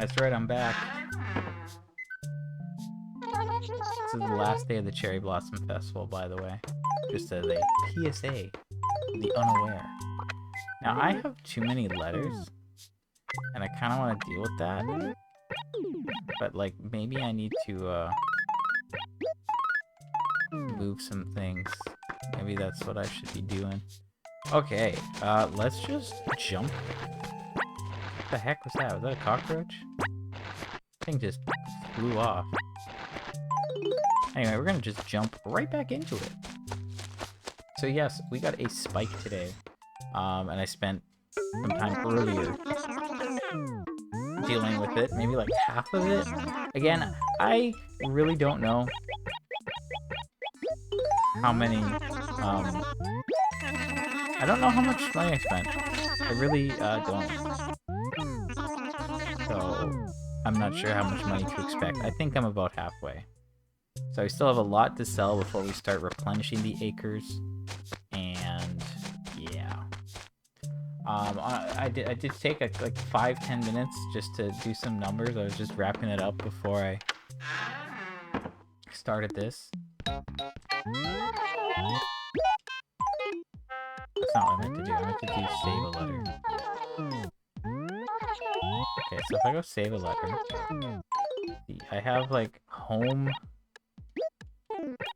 That's right, I'm back. This is the last day of the Cherry Blossom Festival, by the way. Just as a PSA for the unaware. Now, I have too many letters, and I kind of want to deal with that. But, like, maybe I need to, move some things. Maybe that's what I should be doing. Okay, let's just jump. What the heck was that? Was that a cockroach? Thing just flew off. Anyway, we're gonna just jump right back into it. So yes, we got a spike today. And I spent some time earlier dealing with it. Maybe like half of it. Again, I really don't know how many, I don't know how much money I spent. I really, don't. So, I'm not sure how much money to expect. I think I'm about halfway. So I still have a lot to sell before we start replenishing the acres. And, yeah. I did take like 5-10 minutes just to do some numbers. I was just wrapping it up before I started this. That's not what I meant to do. I meant to do save a letter. Okay, so if I go save a letter, I have like home,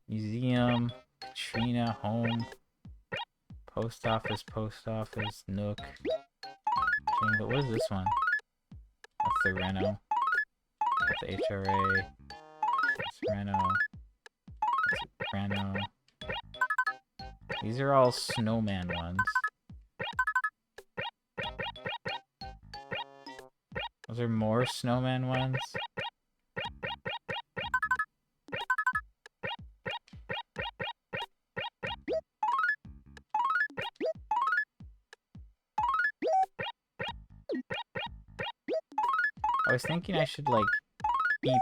museum, Katrina, home, post office, Nook. But what is this one? That's the Reno. That's the HRA. That's Reno. That's Reno. These are all snowman ones. Those are more snowman ones. I was thinking I should, like, keep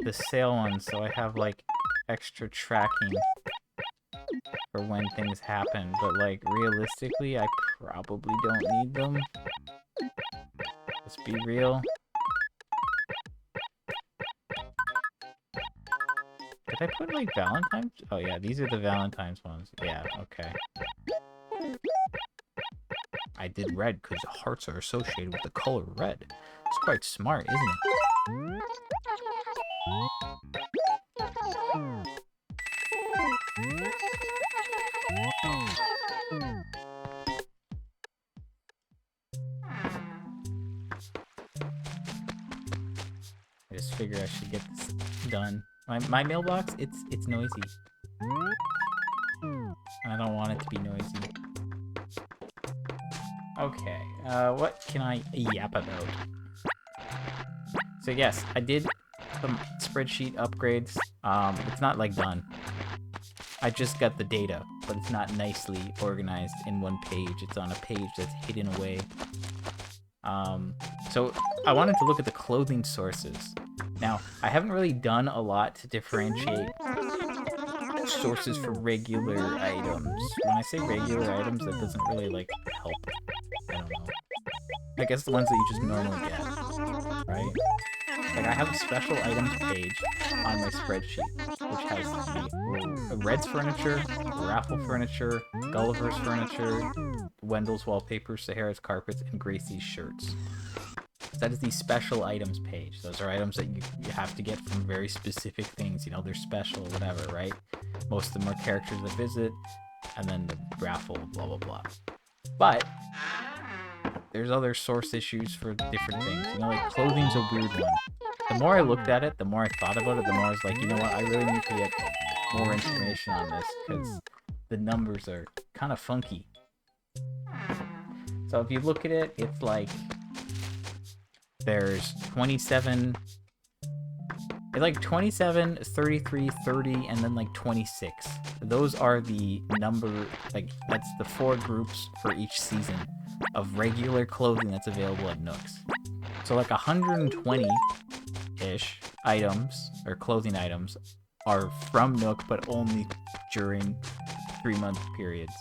the sale ones so I have, like, extra tracking for when things happen, but, like, realistically, I probably don't need them. Let's be real. Did I put, like, Valentine's? Oh, yeah, these are the Valentine's ones. Yeah, okay. I did red because hearts are associated with the color red. It's quite smart, isn't it? I just figured I should get this done. My mailbox, it's noisy. And I don't want it to be noisy. Okay, what can I yap about? So yes, I did some spreadsheet upgrades. It's not like done. I just got the data, but it's not nicely organized in one page. It's on a page that's hidden away. So I wanted to look at the clothing sources. Now, I haven't really done a lot to differentiate sources for regular items. When I say regular items, that doesn't really, like, help. I don't know. I guess the ones that you just normally get, right? Like, I have a special items page on my spreadsheet, which has the Red's furniture, Raffle furniture, Gulliver's furniture, Wendell's wallpaper, Sahara's carpets, and Gracie's shirts. So that is the special items page. Those are items that you have to get from very specific things. You know, they're special or whatever, right? Most of them are characters that visit, and then the raffle, blah, blah, blah. But there's other source issues for different things. You know, like clothing's a weird one. The more I looked at it, the more I thought about it, the more I was like, you know what, I really need to get more information on this, because the numbers are kind of funky. So if you look at it, it's like there's 27, it's like 27, 33, 30, and then like 26. Those are the number, like, that's the 4 groups for each season of regular clothing that's available at Nooks. So like 120-ish items, or clothing items, are from Nook, but only during 3-month periods.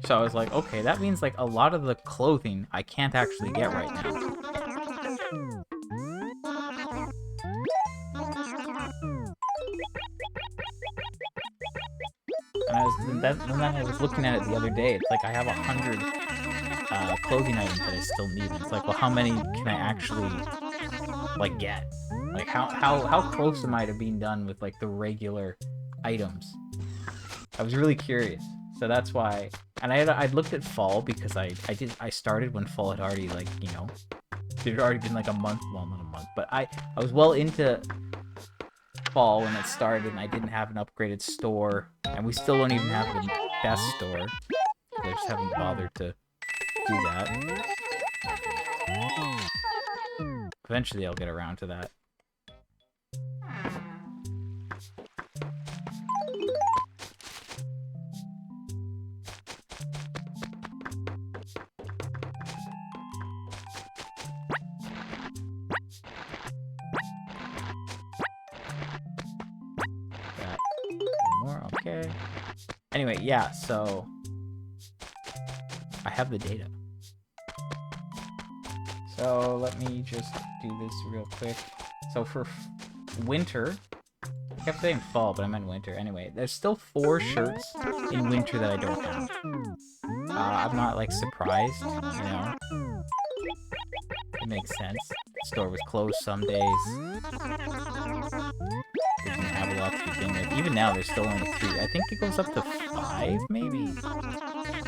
So I was like, okay, that means like a lot of the clothing I can't actually get right now. And then I was looking at it the other day. It's like I have 100 clothing items that I still need. And it's like, well, how many can I actually like get? Like how close am I to being done with like the regular items? I was really curious. So that's why, and I'd looked at fall because I started when fall had already, like, you know, it had already been like a month, well, not a month, but I was well into fall when it started, and I didn't have an upgraded store, and we still don't even have the best store. I just haven't bothered to do that. Eventually I'll get around to that. Okay. Anyway, yeah, so I have the data. So let me just do this real quick. So for winter, I kept saying fall, but I meant winter. Anyway, there's still 4 shirts in winter that I don't have. I'm not, like, surprised, you know? It makes sense. The store was closed some days. Didn't have a lot to begin with. Even now, there's still only 3. I think it goes up to 5, maybe?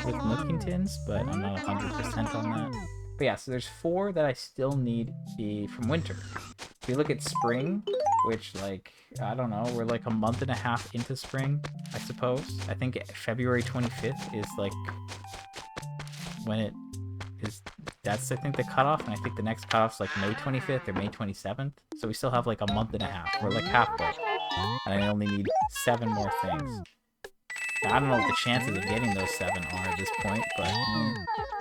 With Nookingtons, but I'm not 100% on that. But yeah, so there's 4 that I still need from winter. If you look at spring, which, like, I don't know, we're like a month and a half into spring, I suppose. I think February 25th is, like, when it is... That's, I think, the cutoff, and I think the next cutoff's like May 25th or May 27th. So we still have like a month and a half. We're like halfway. And I only need 7 more things. Now, I don't know what the chances of getting those 7 are at this point, but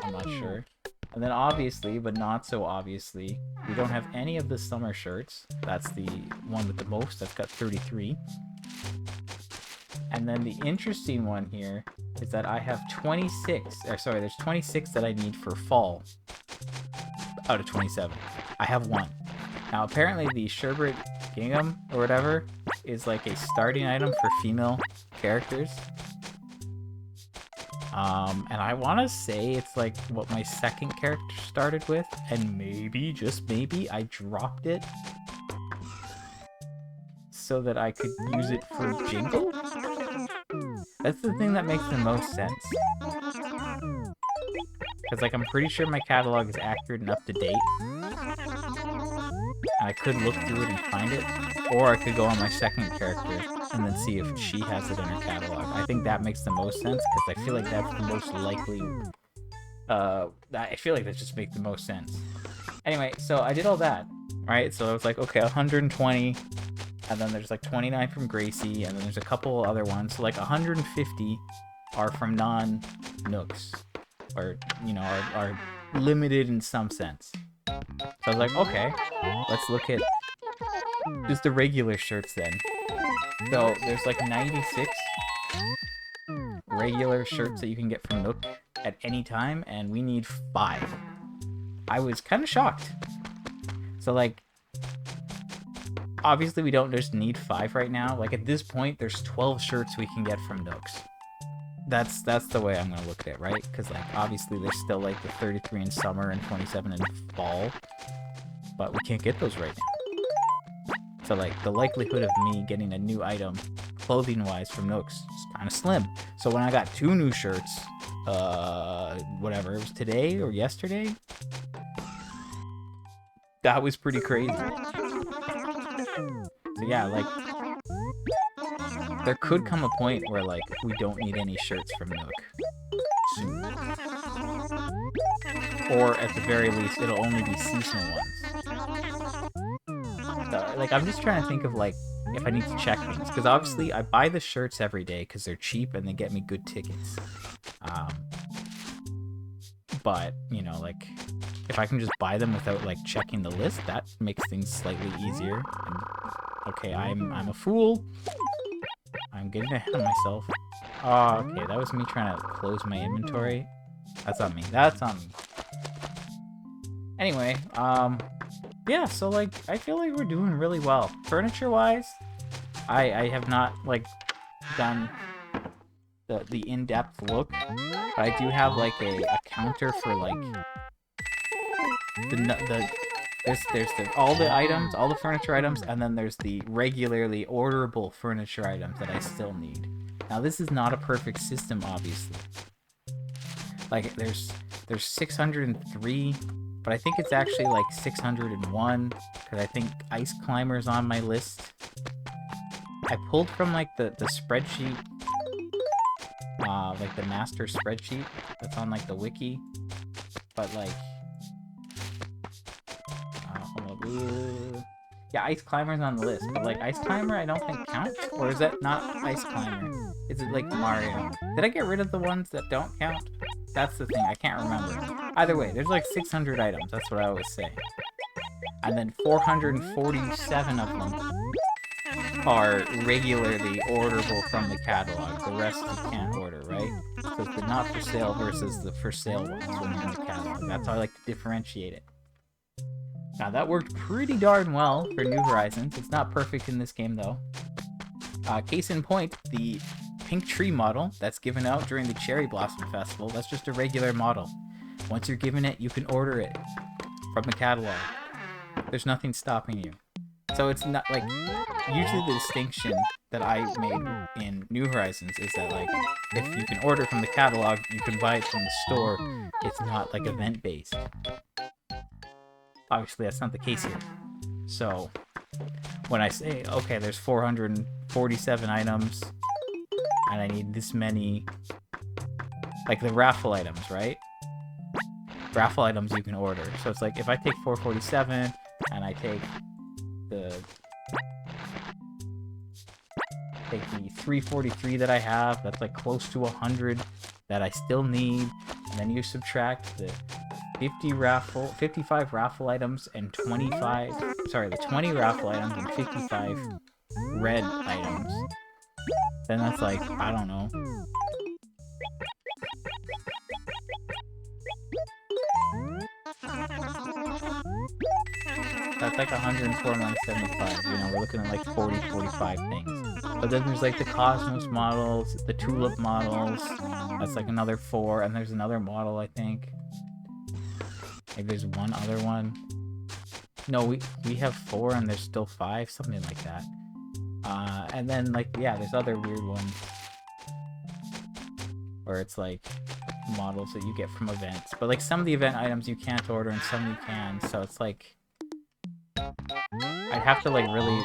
I'm not sure. And then obviously, but not so obviously, we don't have any of the summer shirts. That's the one with the most. That's got 33. And then the interesting one here is that I have 26, or sorry, there's 26 that I need for fall out of 27. I have 1. Now, apparently the sherbet gingham, or whatever, is like a starting item for female characters. And I want to say it's like what my second character started with, and maybe, just maybe, I dropped it so that I could use it for Jingle? That's the thing that makes the most sense. Because, like, I'm pretty sure my catalog is accurate and up to date. And I could look through it and find it. Or I could go on my second character and then see if she has it in her catalog. I think that makes the most sense, because I feel like that's the most likely... I feel like that just makes the most sense. Anyway, so I did all that, right? So I was like, okay, 120... And then there's like 29 from Gracie, and then there's a couple other ones. So like 150 are from non-Nooks, or, you know, are limited in some sense. So I was like, okay, let's look at just the regular shirts then. So there's like 96 regular shirts that you can get from Nook at any time, and we need 5. I was kind of shocked. So like, obviously, we don't just need 5 right now. Like, at this point, there's 12 shirts we can get from Nooks. That's the way I'm gonna look at it, right? Because, like, obviously, there's still, like, the 33 in summer and 27 in fall. But we can't get those right now. So, like, the likelihood of me getting a new item, clothing-wise, from Nooks is kind of slim. So when I got 2 new shirts, whatever, it was today or yesterday? That was pretty crazy. So yeah, like, there could come a point where, like, we don't need any shirts from Nook soon. Or, at the very least, it'll only be seasonal ones. So, like, I'm just trying to think of, like, if I need to check things. Because, obviously, I buy the shirts every day because they're cheap and they get me good tickets. But, you know, like, if I can just buy them without, like, checking the list, that makes things slightly easier. And, okay, I'm a fool. I'm getting ahead of myself. Oh, okay, that was me trying to close my inventory. That's on me. That's on me. Anyway, yeah, so, like, I feel like we're doing really well. Furniture-wise, I have not, like, done the in-depth look, but I do have, like, a counter for, like, there's all the items, all the furniture items, and then there's the regularly orderable furniture items that I still need. Now, this is not a perfect system, obviously. Like, there's 603, but I think it's actually, like, 601, because I think Ice Climber's on my list. I pulled from, like, the spreadsheet, like, the master spreadsheet that's on, like, the wiki, but, like, hold on. Yeah, Ice Climber's on the list, but, like, Ice Climber I don't think counts, or is that not Ice Climber? Is it, like, Mario? Did I get rid of the ones that don't count? That's the thing, I can't remember. Either way, there's, like, 600 items, that's what I always say. And then 447 of them are regularly orderable from the catalog. The rest you can't order, right? So it's the not for sale versus the for sale ones when you're in the catalog. That's how I like to differentiate it. Now that worked pretty darn well for New Horizons. It's not perfect in this game though. Case in point, the pink tree model that's given out during the Cherry Blossom Festival, that's just a regular model. Once you're given it, you can order it from the catalog. There's nothing stopping you. So it's not like, usually the distinction that I made in New Horizons is that, like, if you can order from the catalog, you can buy it from the store. It's not like event-based. Obviously, that's not the case here. So when I say, okay, there's 447 items, and I need this many, like the raffle items, right? Raffle items you can order. So it's like, if I take 447, and I take the 343 that I have, that's like close to 100 that I still need, and then you subtract the 55 raffle items and the 20 raffle items and 55 red items, then that's like, I don't know, that's like 104 minus 75, you know, we're looking at like 45 things. But then there's like the Cosmos models, the Tulip models, that's like another 4, and there's another model, I think. Maybe there's one other one. No, we have 4 and there's still 5, something like that. And then, like, yeah, there's other weird ones. Where it's like models that you get from events. But like some of the event items you can't order and some you can, so it's like, I'd have to like really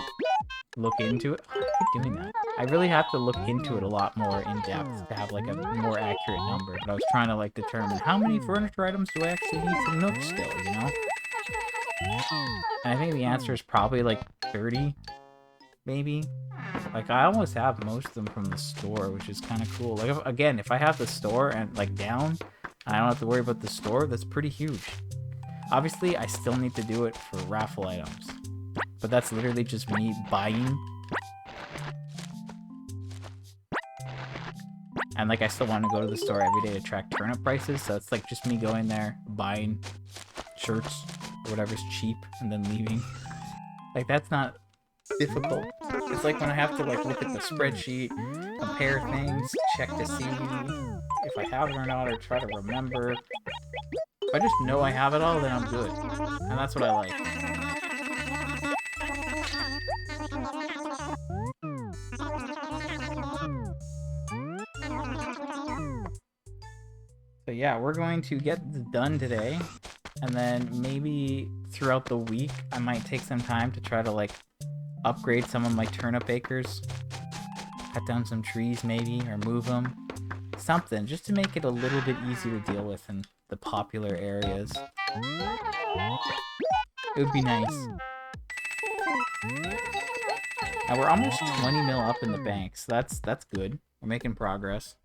look into it. I keep doing that. I really have to look into it a lot more in depth to have like a more accurate number. But I was trying to like determine how many furniture items do I actually need from Nook still, you know? And I think the answer is probably like 30, maybe. Like I almost have most of them from the store, which is kind of cool. Like again, if I have the store and like down, I don't have to worry about the store, that's pretty huge. Obviously, I still need to do it for raffle items. But that's literally just me buying. And like I still want to go to the store every day to track turnip prices, so it's like just me going there, buying shirts or whatever's cheap, and then leaving. Like that's not difficult. It's like when I have to like look at the spreadsheet, compare things, check to see if I have it or not, or try to remember. If I just know I have it all, then I'm good. And that's what I like. So yeah, we're going to get this done today, and then maybe throughout the week I might take some time to try to like upgrade some of my turnip acres, cut down some trees maybe, or move them, something just to make it a little bit easier to deal with in the popular areas. It would be nice. And we're almost 20 mil up in the bank, so that's good. We're making progress.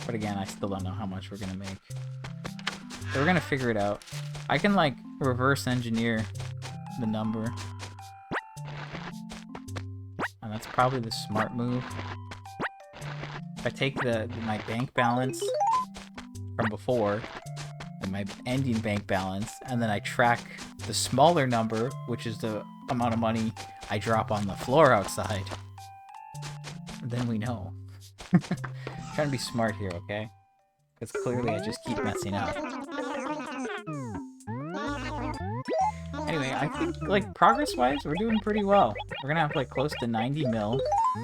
But again, I still don't know how much we're gonna make. So we're gonna figure it out. I can like reverse engineer the number. And That's probably the smart move. If I take my bank balance from before, and my ending bank balance, and then I track the smaller number, which is the amount of money I drop on the floor outside, then we know. Trying to be smart here, okay? Because clearly I just keep messing up. Anyway, I think, like, progress-wise, we're doing pretty well. We're gonna have, like, close to 90 mil,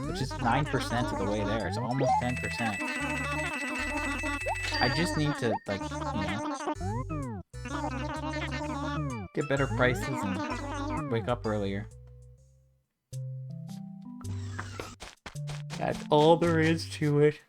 which is 9% of the way there. It's almost 10%. I just need to, like, get better prices and wake up earlier. That's all there is to it.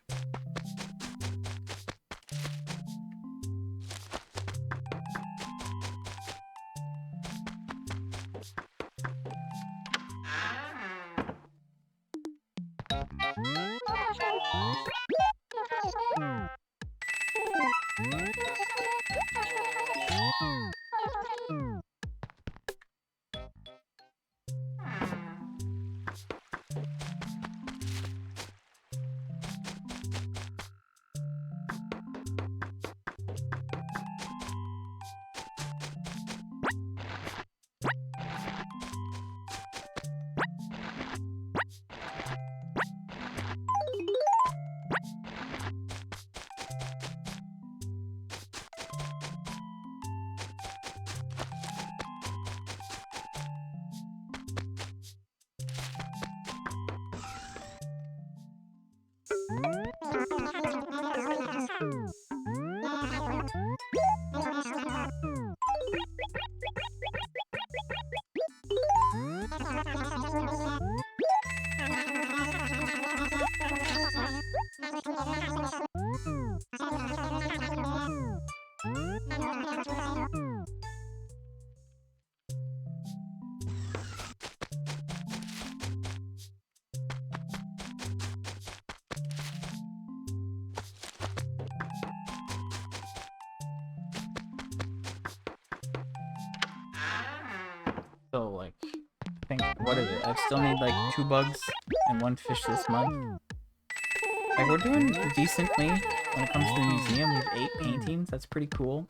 So, like, I think, what is it? I still need, like, 2 bugs and 1 fish this month. Like, we're doing decently when it comes to the museum. We have 8 paintings. That's pretty cool.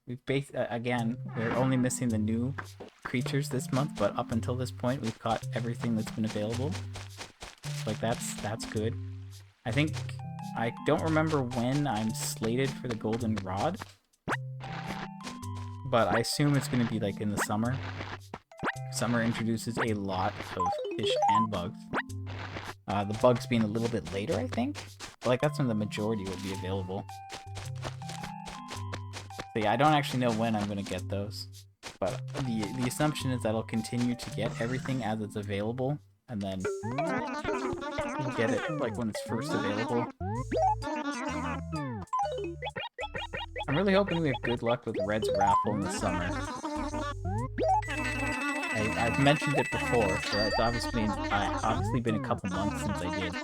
We've again, we're only missing the new creatures this month, but up until this point, we've caught everything that's been available. So, like, that's good. I think, I don't remember when I'm slated for the golden rod, but I assume it's going to be, like, in the summer. Summer introduces a lot of fish and bugs. The bugs being a little bit later, I think. But, like, that's when the majority will be available. So yeah, I don't actually know when I'm going to get those. But the assumption is that I'll continue to get everything as it's available. And then we'll get it, like, when it's first available. I'm really hoping we have good luck with Red's raffle in the summer. I've mentioned it before, so it's obviously been a couple months since I did,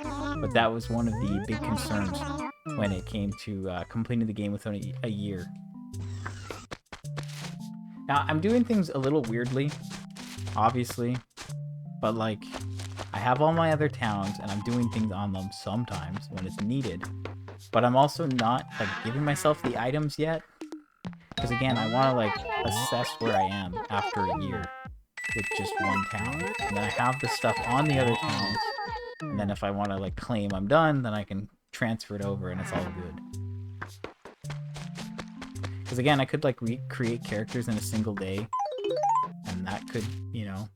but that was one of the big concerns when it came to completing the game within a year. Now, I'm doing things a little weirdly, obviously, but, like, I have all my other towns, and I'm doing things on them sometimes when it's needed, but I'm also not, like, giving myself the items yet, because, again, I want to, like, assess where I am after a year with just one town, and then I have the stuff on the other towns, and then if I want to, like, claim I'm done, then I can transfer it over and it's all good. Because again, I could, like, recreate characters in a single day, and that could, you know,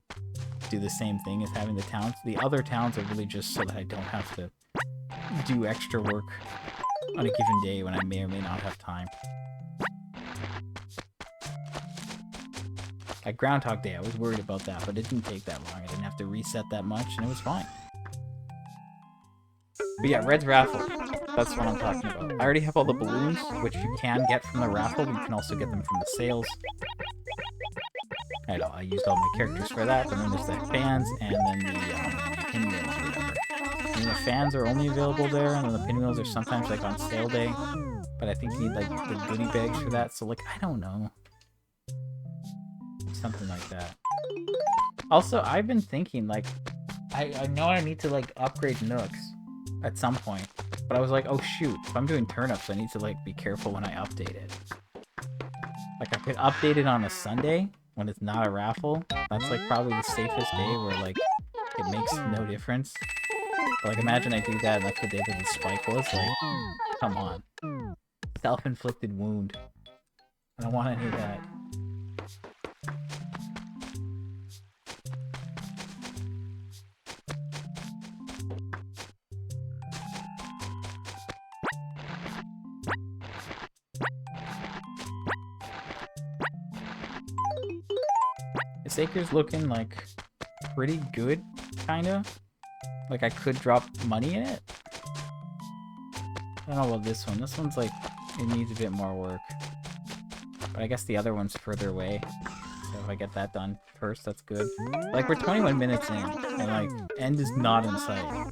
do the same thing as having the towns. The other towns are really just so that I don't have to do extra work on a given day when I may or may not have time. Like Groundhog Day, I was worried about that, but it didn't take that long. I didn't have to reset that much, and it was fine. But yeah, Red's raffle. That's what I'm talking about. I already have all the balloons, which you can get from the raffle, but you can also get them from the sales. I know, I used all my characters for that, and then there's the fans, and then the pinwheels or whatever. And the fans are only available there, and then the pinwheels are sometimes, like, on sale day. But I think you need, like, the goodie bags for that, so, like, I don't know. Something like that. Also, I've been thinking, like, I know I need to like upgrade nooks at some point, but I was like, oh shoot, if I'm doing turnips, I need to like be careful when I update it. Like I could update it on a Sunday when it's not a raffle. That's like probably the safest day where like it makes no difference. But like imagine I do that and that's the day that the spike was. Like, come on, self-inflicted wound. I don't want any of that. This acre's looking like pretty good, kinda. Like I could drop money in it. I don't know about this one. This one's like, it needs a bit more work. But I guess the other one's further away. So if I get that done first, that's good. Like we're 21 minutes in, and like, end is not in sight.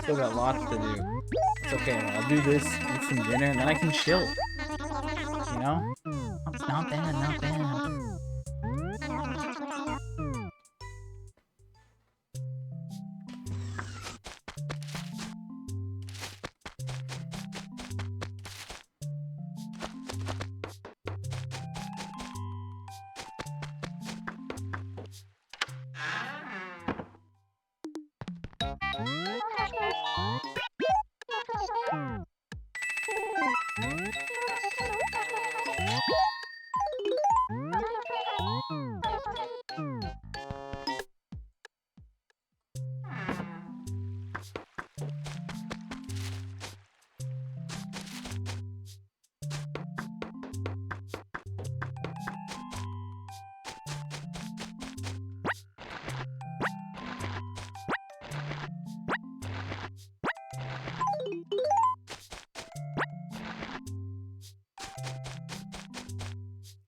Still got lots to do. It's okay, I'll do this, eat some dinner, and then I can chill. You know? Not bad, not bad.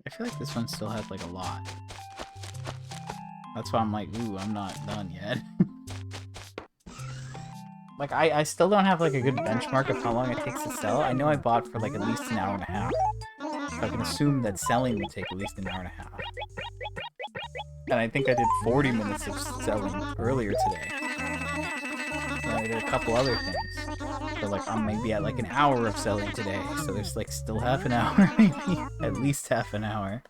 I feel like this one still has like a lot. That's why I'm like, ooh, I'm not done yet. Like, I still don't have like a good benchmark of how long it takes to sell. I know I bought for like at least an hour and a half. So I can assume that selling would take at least an hour and a half. And I think I did 40 minutes of selling earlier today. And I did a couple other things. So like I'm maybe at like an hour of selling today. So there's like still half an hour, maybe. At least half an hour.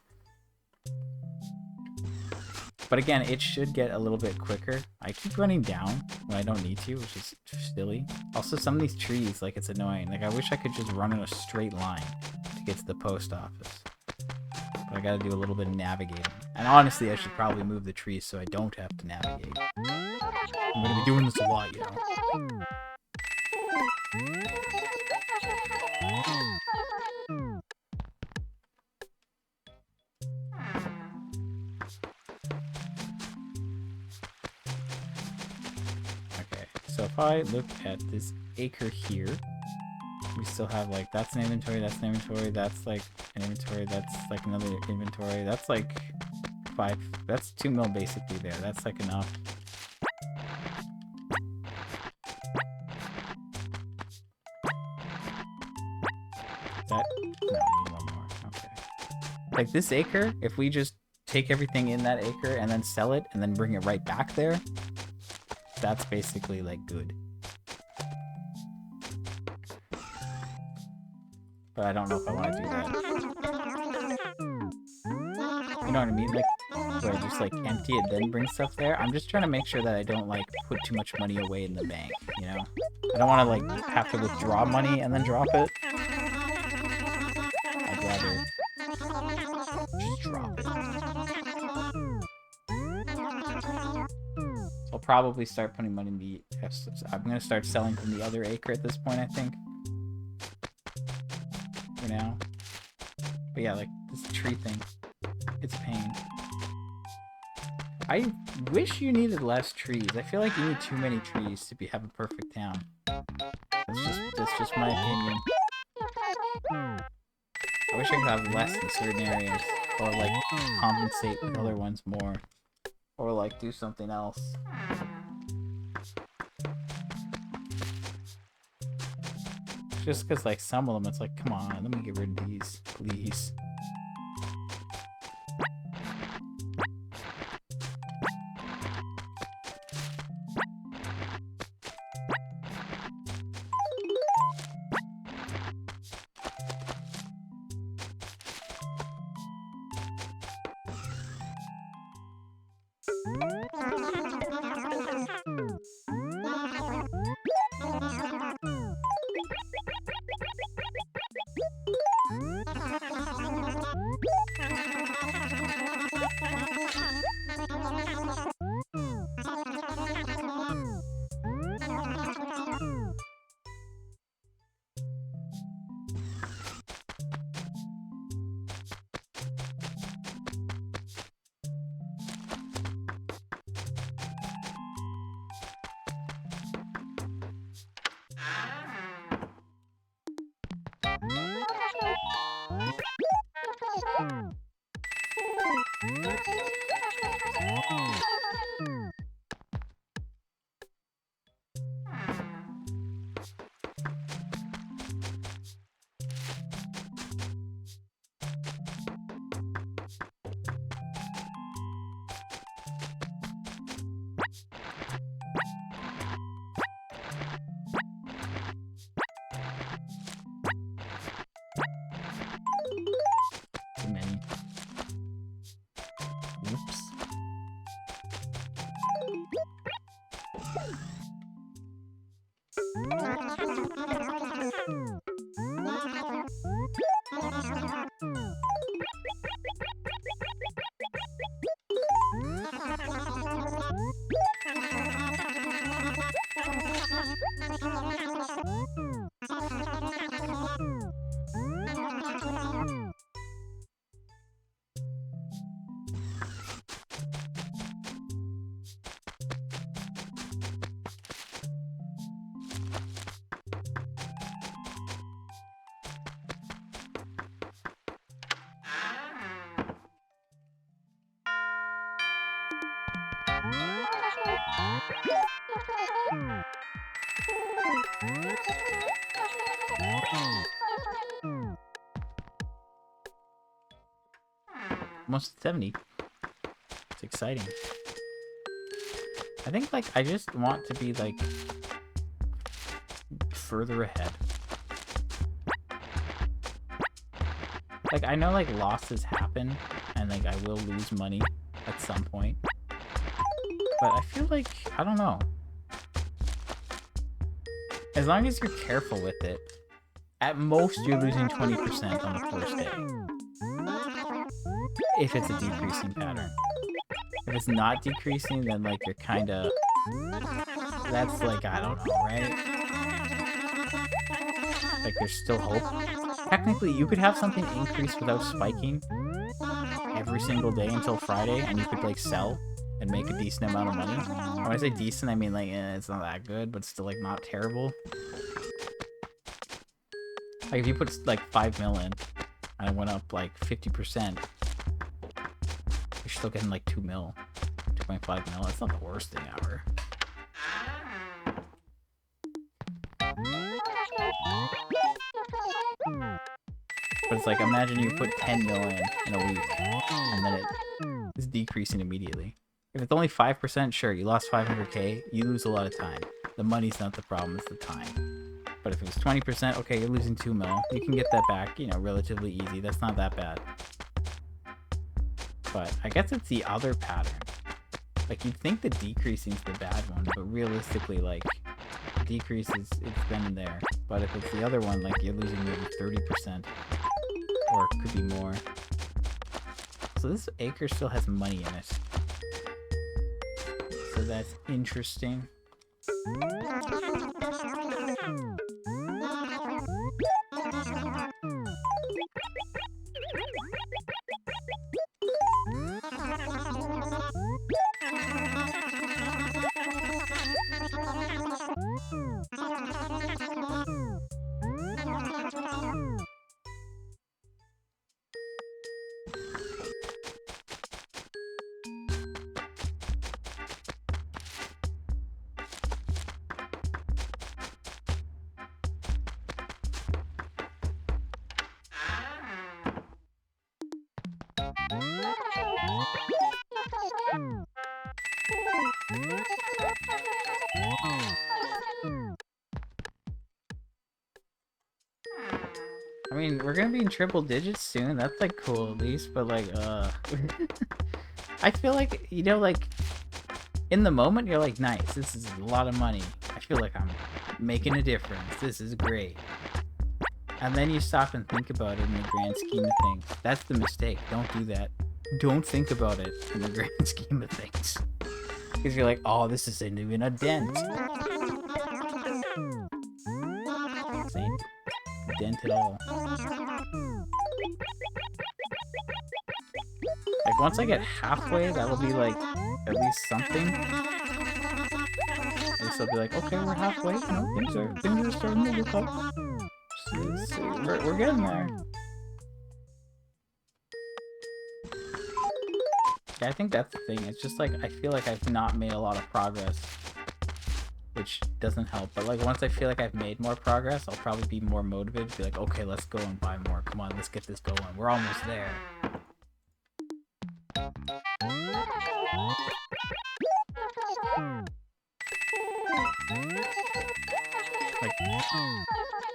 But again, it should get a little bit quicker. I keep running down when I don't need to, which is silly. Also, some of these trees, like, it's annoying. Like, I wish I could just run in a straight line to get to the post office. But I gotta do a little bit of navigating. And honestly, I should probably move the trees so I don't have to navigate. I'm gonna be doing this a lot, you know. So if I look at this acre here, we still have like, that's an inventory, that's an inventory, that's like an inventory, that's like another inventory, that's like 5, that's 2 mil basically there, that's like enough. That, no, I need one more, okay. Like this acre, if we just take everything in that acre and then sell it and then bring it right back there, that's basically like good. But I don't know if I want to do that. You know what I mean? Like, where I just like empty it, then bring stuff there. I'm just trying to make sure that I don't like put too much money away in the bank, you know? I don't want to like have to withdraw money and then drop it. I'd rather just drop it. I'll probably start putting money in the... I'm going to start selling from the other acre at this point, I think. For now. But yeah, like, this tree thing. It's a pain. I wish you needed less trees. I feel like you need too many trees to have a perfect town. That's just my opinion. I wish I could have less in certain areas. Or, like, compensate with other ones more. Or, like, do something else. Just because, like, some of them, it's like, come on, let me get rid of these, please. Too many. Oops. Almost 70. It's exciting. I think, like, I just want to be, like, further ahead. Like, I know, like, losses happen, and, like, I will lose money at some point. But I feel like, I don't know. As long as you're careful with it, at most you're losing 20% on the first day. If it's a decreasing pattern. If it's not decreasing, then like you're kinda... That's like, I don't know, right? Like there's still hope. Technically, you could have something increase without spiking every single day until Friday, and you could like sell and make a decent amount of money. When I say decent, I mean like, it's not that good, but still like not terrible. Like if you put like 5 mil in, and it went up like 50%, you're still getting like 2 mil, 2.5 mil. That's not the worst thing ever. But it's like, imagine you put 10 mil in a week, and then it is decreasing immediately. If it's only 5%, sure, you lost 500k, you lose a lot of time. The money's not the problem, it's the time. But if it was 20%, okay, you're losing 2 mil. You can get that back, you know, relatively easy. That's not that bad. But I guess it's the other pattern. Like, you'd think the decreasing is the bad one, but realistically, like, decrease is, it's been there. But if it's the other one, like, you're losing maybe 30%. Or it could be more. So this acre still has money in it. So that's interesting. I mean, we're gonna be in triple digits soon. That's like cool at least, but like, I feel like, you know, like, in the moment you're like, nice, this is a lot of money. I feel like I'm making a difference. This is great. And then you stop and think about it in the grand scheme of things. That's the mistake. Don't do that. Don't think about it in the grand scheme of things. Because you're like, oh, this isn't even a dent. This ain't a dent at all. Like, once I get halfway, that'll be like, at least something. At least I'll be like, okay, we're halfway. You know, things are starting to look up. So we're getting there. Yeah, I think that's the thing. It's just like I feel like I've not made a lot of progress, which doesn't help. But like once I feel like I've made more progress, I'll probably be more motivated to be like, okay, let's go and buy more. Come on, let's get this going. We're almost there. Like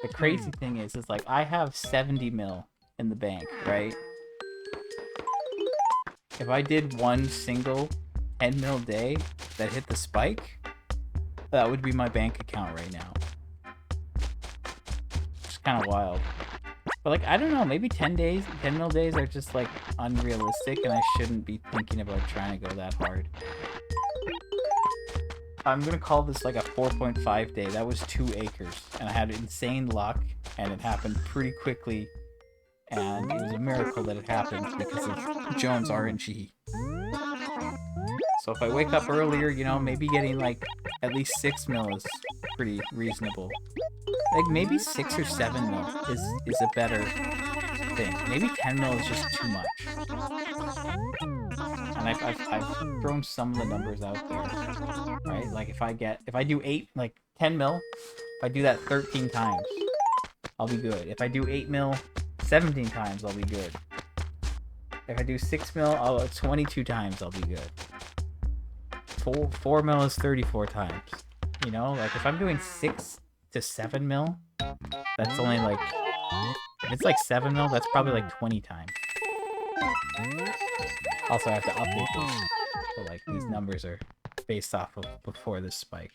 the crazy thing is like I have 70 mil in the bank, right? If I did one single 10 mil day that hit the spike, that would be my bank account right now. It's kind of wild. But like, I don't know, maybe 10 mil days are just like unrealistic and I shouldn't be thinking about trying to go that hard. I'm gonna call this like a 4.5 day. That was 2 acres and I had insane luck and it happened pretty quickly. And it was a miracle that it happened because of Jones RNG. So if I wake up earlier, you know, maybe getting like at least 6 mil is pretty reasonable. Like maybe 6 or 7 mil is a better thing. Maybe 10 mil is just too much. And I've thrown some of the numbers out there, right? Like if I do 10 mil, if I do that 13 times, I'll be good. If I do 8 mil 17 times, I'll be good. If I do 6 mil, 22 times, I'll be good. 4 mil is 34 times. You know, like if I'm doing 6 to 7 mil, that's only like, if it's like 7 mil, that's probably like 20 times. Also, I have to update this. So like these numbers are based off of before this spike.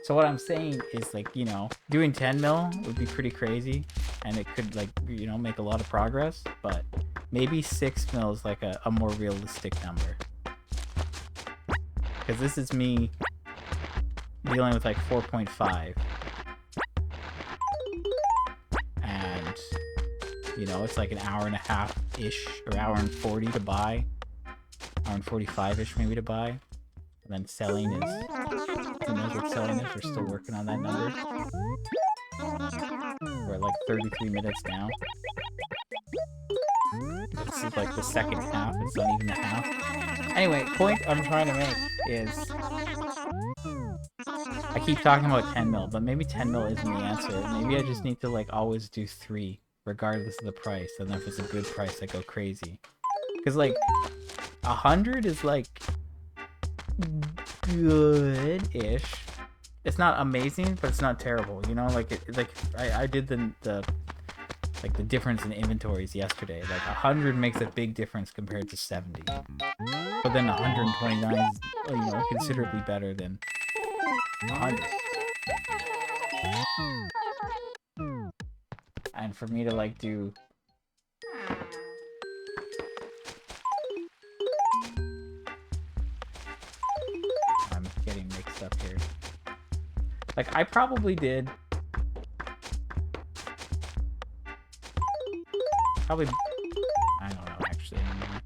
So what I'm saying is like, you know, doing 10 mil would be pretty crazy and it could like, you know, make a lot of progress, but maybe 6 mil is like a more realistic number. Because this is me dealing with like 4.5. And, you know, it's like an hour and a half-ish or hour and 40 to buy. Hour and 45-ish maybe to buy. And then selling is, who knows what selling is? We're still working on that number. We're at like 33 minutes now. This is like the second half, it's not even the half. Anyway, point I'm trying to make is, I keep talking about 10 mil, but maybe 10 mil isn't the answer. Maybe I just need to like always do 3, regardless of the price, and then if it's a good price, I go crazy. Because like, 100 is like, good-ish. It's not amazing, but it's not terrible, you know? Like, I did the difference in inventories yesterday. Like, 100 makes a big difference compared to 70. But then 129 is, you know, considerably better than 100. And for me to, like, do... I'm getting mixed up here. Like, I probably did... Probably... I don't know, actually, anymore.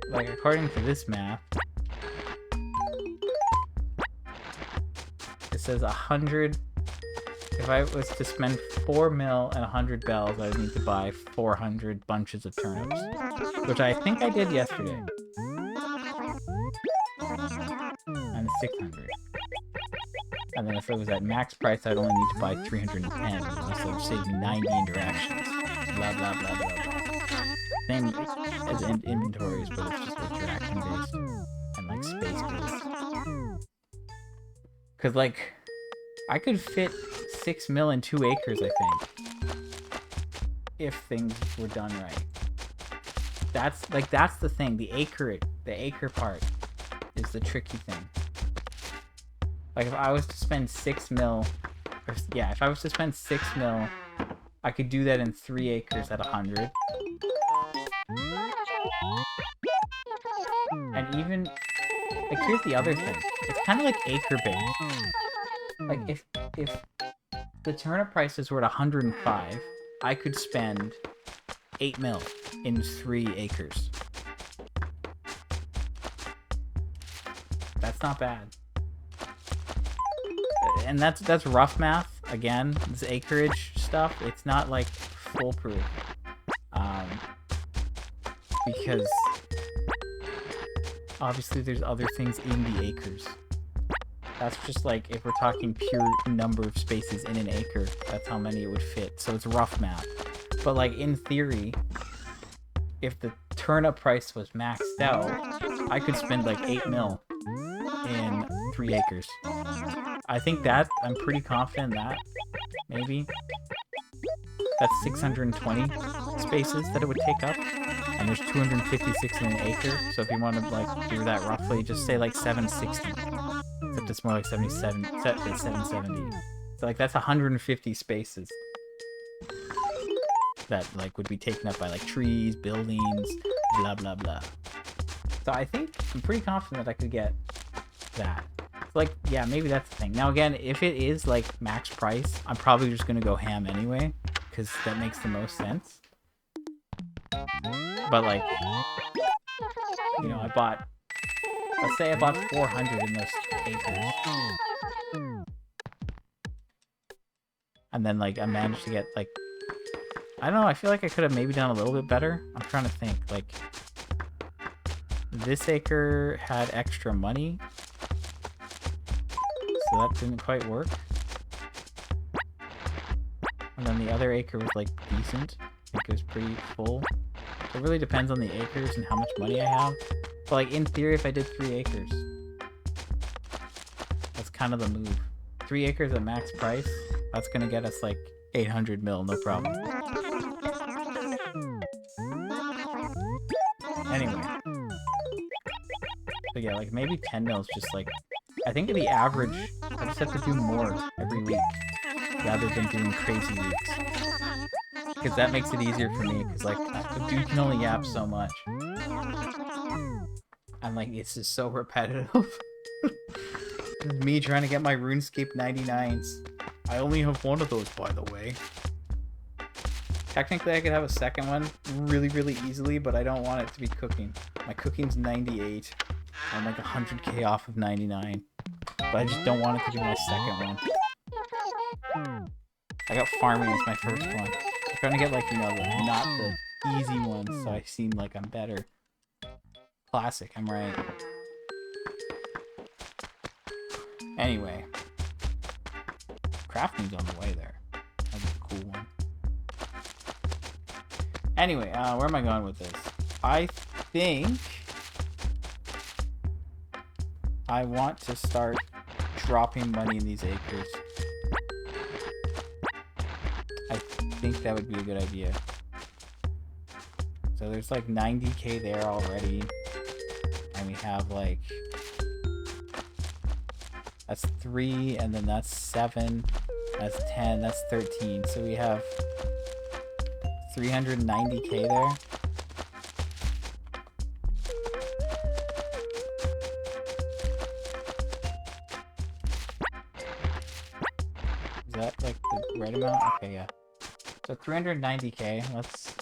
Like, according to this math... It says 100... If I was to spend 4 mil and 100 bells, I would need to buy 400 bunches of turnips. Which I think I did yesterday. And 600. And then if it was at max price, I'd only need to buy 310, so saving 90 interactions. Blah, blah, blah, blah, blah. Same as inventories, but it's just interaction-based. And, like, space-based. Because, like, I could fit 6 mil in 2 acres, I think. If things were done right. That's the thing. The acre part is the tricky thing. Like, if I was to spend 6 mil... if I was to spend 6 mil, I could do that in 3 acres at 100. And even... Like, here's the other thing. It's kind of like acre-based. Like, if the turnip prices were at 105, I could spend 8 mil in 3 acres. That's not bad. And that's rough math. Again, this acreage stuff, it's not like foolproof. because obviously there's other things in the acres. That's just like, if we're talking pure number of spaces in an acre, that's how many it would fit. So it's rough math. But like, in theory, if the turnip price was maxed out, I could spend like 8 mil in 3 acres. I think that, I'm pretty confident that, maybe. That's 620 spaces that it would take up. And there's 256 in an acre. So if you want to like do that roughly, just say like 760. Except it's more like 770. So like that's 150 spaces that like would be taken up by like trees, buildings, blah blah blah. So I think I'm pretty confident that I could get that. Like, yeah, maybe that's the thing. Now again, if it is like max price, I'm probably just gonna go ham anyway, because that makes the most sense. But like, you know, let's say I bought 400 in those acres. And then like I managed to get like, I don't know, I feel like I could have maybe done a little bit better. I'm trying to think, like, this acre had extra money, so that didn't quite work. And then the other acre was like decent. I think it was pretty full. So it really depends on the acres and how much money I have. But like, in theory, if I did 3 acres, that's kind of the move. 3 acres at max price, that's gonna get us like 800 mil, no problem. Anyway. But yeah, like maybe 10 mil is just like, I think the average, I just have to do more every week rather than doing crazy weeks. Because that makes it easier for me, because like, the dude can only yap so much. I'm like, it's just so repetitive. Me trying to get my RuneScape 99s. I only have one of those, by the way. Technically, I could have a second one really, really easily, but I don't want it to be cooking. My cooking's 98. I'm like 100k off of 99. But I just don't want it to be my second one. I got farming as my first one. I'm trying to get like, you know, not the easy ones, so I seem like I'm better. Classic, I'm right. Anyway. Crafting's on the way there. That's a cool one. Anyway, where am I going with this? I think I want to start dropping money in these acres. I think that would be a good idea. So there's like 90k there already. And we have like, that's 3, and then that's 7, that's 10, that's 13. So we have 390k there. Is that like the right amount? Okay, yeah. So 390k. Let's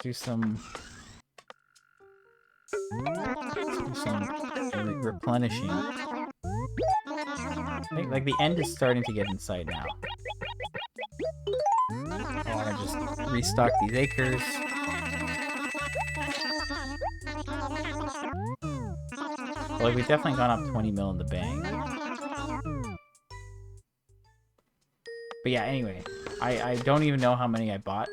do some replenishing. I think like the end is starting to get in sight now. I want to just restock these acres. Well, like, we've definitely gone up 20 mil in the bank. But yeah, anyway, I don't even know how many I bought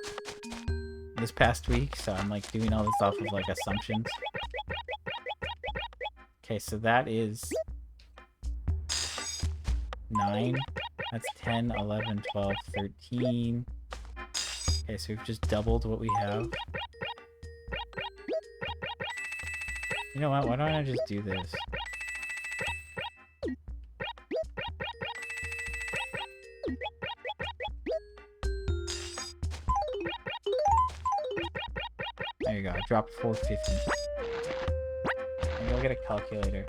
this past week, so I'm like doing all this off of like assumptions. Okay, so that is 9. That's 10, 11, 12, 13. Okay, so we've just doubled what we have. You know what? Why don't I just do this? There you go. I dropped 450. And go get a calculator.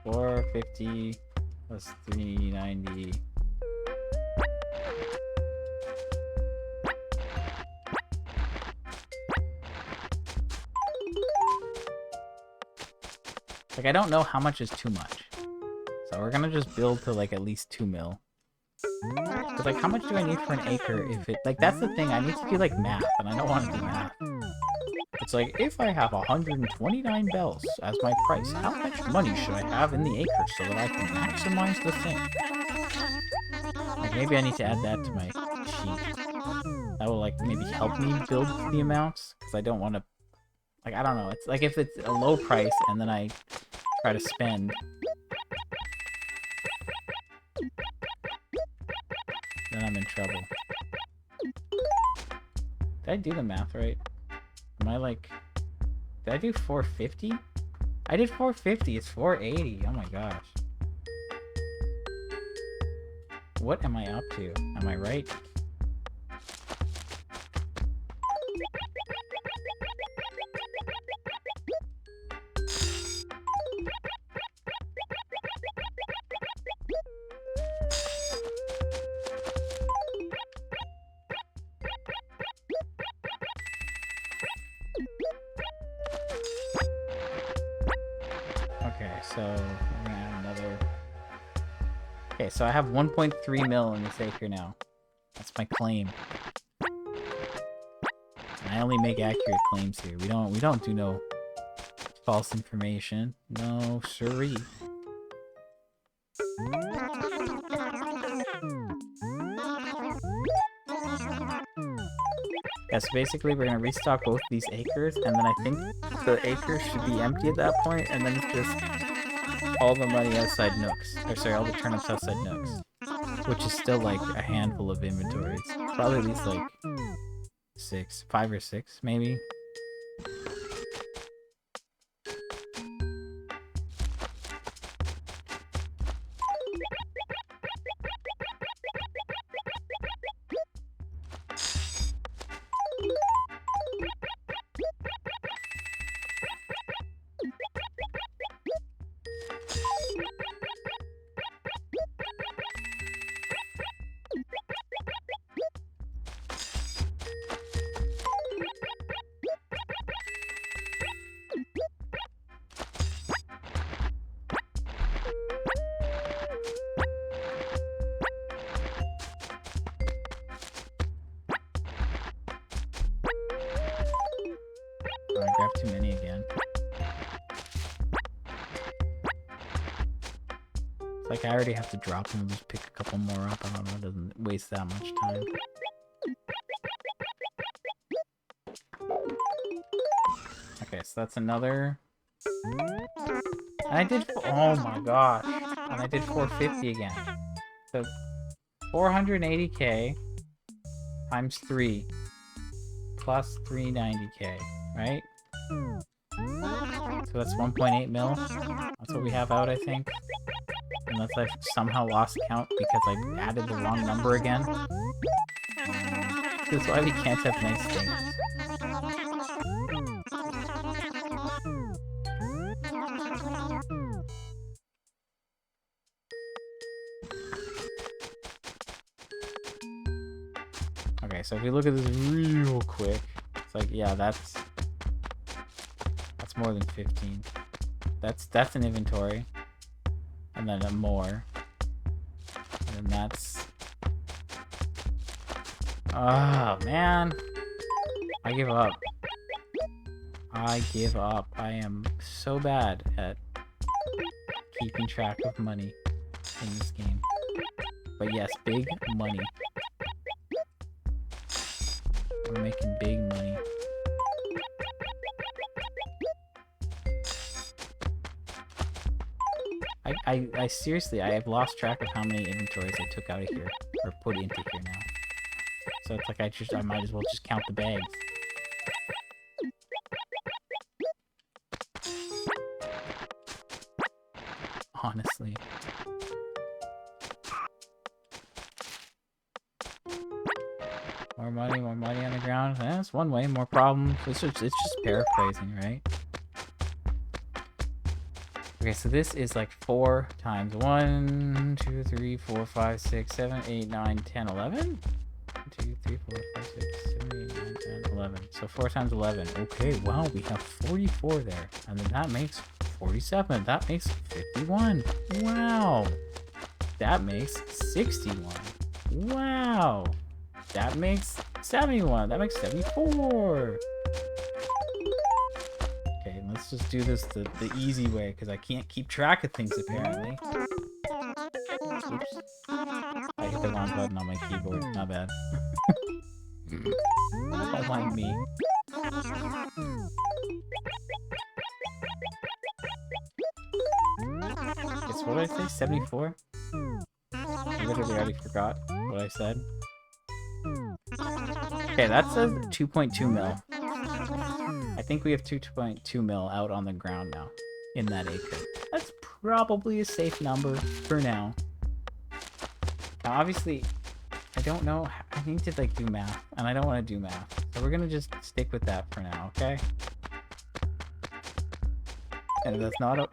450 plus 390. Like, I don't know how much is too much. So we're gonna just build to like at least 2 mil. But like, how much do I need for an acre if it... Like, that's the thing, I need to do like math, and I don't want to do math. It's like, if I have 129 bells as my price, how much money should I have in the acre so that I can maximize the thing? Like, maybe I need to add that to my sheet. That will, like, maybe help me build the amounts, because I don't want to... Like, I don't know. It's like if it's a low price and then I try to spend... then I'm in trouble. Did I do the math right? Am I like... Did I do 450? I did 450. It's 480. Oh my gosh. What am I up to? Am I right? So we're gonna add another. Okay, so I have 1.3 mil in this acre now. That's my claim. And I only make accurate claims here. We don't do no false information. No siree. Yeah, so basically we're gonna restock both these acres, and then I think the acres should be empty at that point, and then it's just all the money outside Nooks. Or sorry, all the turnips outside Nooks. Which is still like a handful of inventories. Probably at least like 5 or 6, maybe. I grabbed too many again. It's like I already have to drop them and just pick a couple more up. I don't know, it doesn't waste that much time. Okay, so that's another... And I did... Oh my gosh. And I did 450 again. So 480k times 3 plus 390k, right? So that's 1.8 mil. That's what we have out, I think. Unless I've somehow lost count because I added the wrong number again. That's why we can't have nice things. Okay, so if we look at this real quick, it's like, yeah, that's more than 15. That's an inventory. And then more. And then that's... Oh, man. I give up. I give up. I am so bad at keeping track of money in this game. But yes, big money. We're making big money. I seriously, I have lost track of how many inventories I took out of here, or put into here now. So it's like I might as well just count the bags. Honestly. More money on the ground. That's one way, more problems. It's just paraphrasing, right? Okay, so this is like 4 times 1, 2, 3, 4, 5, 6, 7, 8, 9, 10, 11? 1, 2, 3, 4, 5, 6, 7, 8, 9, 10, 11. So 4 times 11. Okay, wow, we have 44 there. And then that makes 47. That makes 51. Wow. That makes 61. Wow. That makes 71. That makes 74. just do this the easy way, because I can't keep track of things, apparently. Oops. I hit the wrong button on my keyboard. Not bad. Don't mind me. Guess what did I say? 74? I literally already forgot what I said. Okay, that says 2.2 mil. I think we have 2.2 mil out on the ground now in that acre. That's probably a safe number for now. Now, obviously, I don't know. I need to like do math, and I don't want to do math, so we're gonna just stick with that for now, okay? And if that's not a...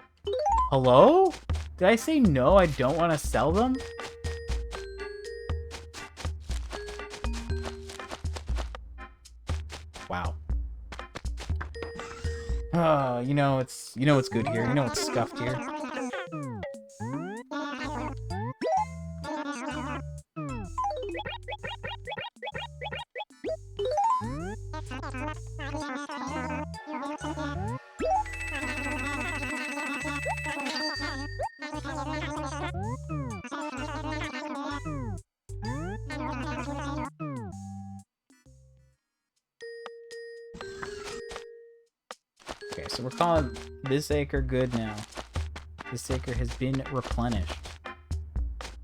Hello? Did I say no? I don't want to sell them? Wow. You know it's good here. You know it's scuffed here. Okay, so we're calling this acre good now. This acre has been replenished.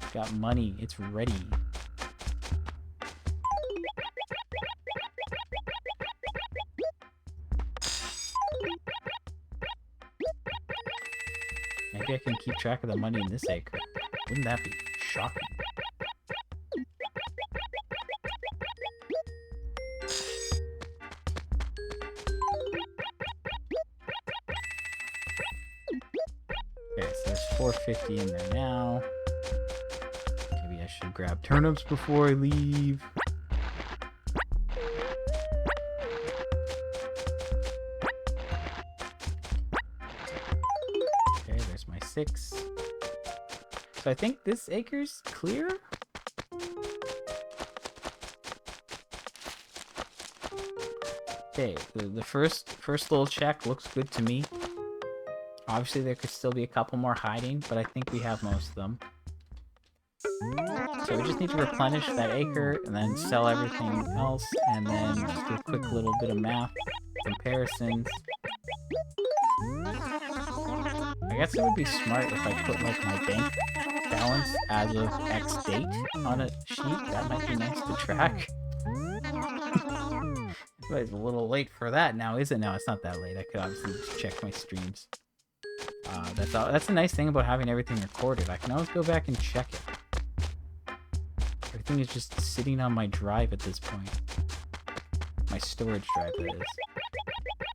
It's got money. It's ready. Maybe I can keep track of the money in this acre. Wouldn't that be shocking? Okay, so there's 450 in there now. Maybe I should grab turnips before I leave. Okay, there's my 6. So I think this acre's clear? Okay, the first little check looks good to me. Obviously, there could still be a couple more hiding, but I think we have most of them. So we just need to replenish that acre, and then sell everything else, and then just do a quick little bit of math, comparisons. I guess it would be smart if I put, like, my bank balance as of X date on a sheet. That might be nice to track. But it's a little late for that now, is it? No, it's not that late. I could obviously just check my streams. That's a nice thing about having everything recorded. I can always go back and check it. Everything is just sitting on my drive at this point. My storage drive, that is.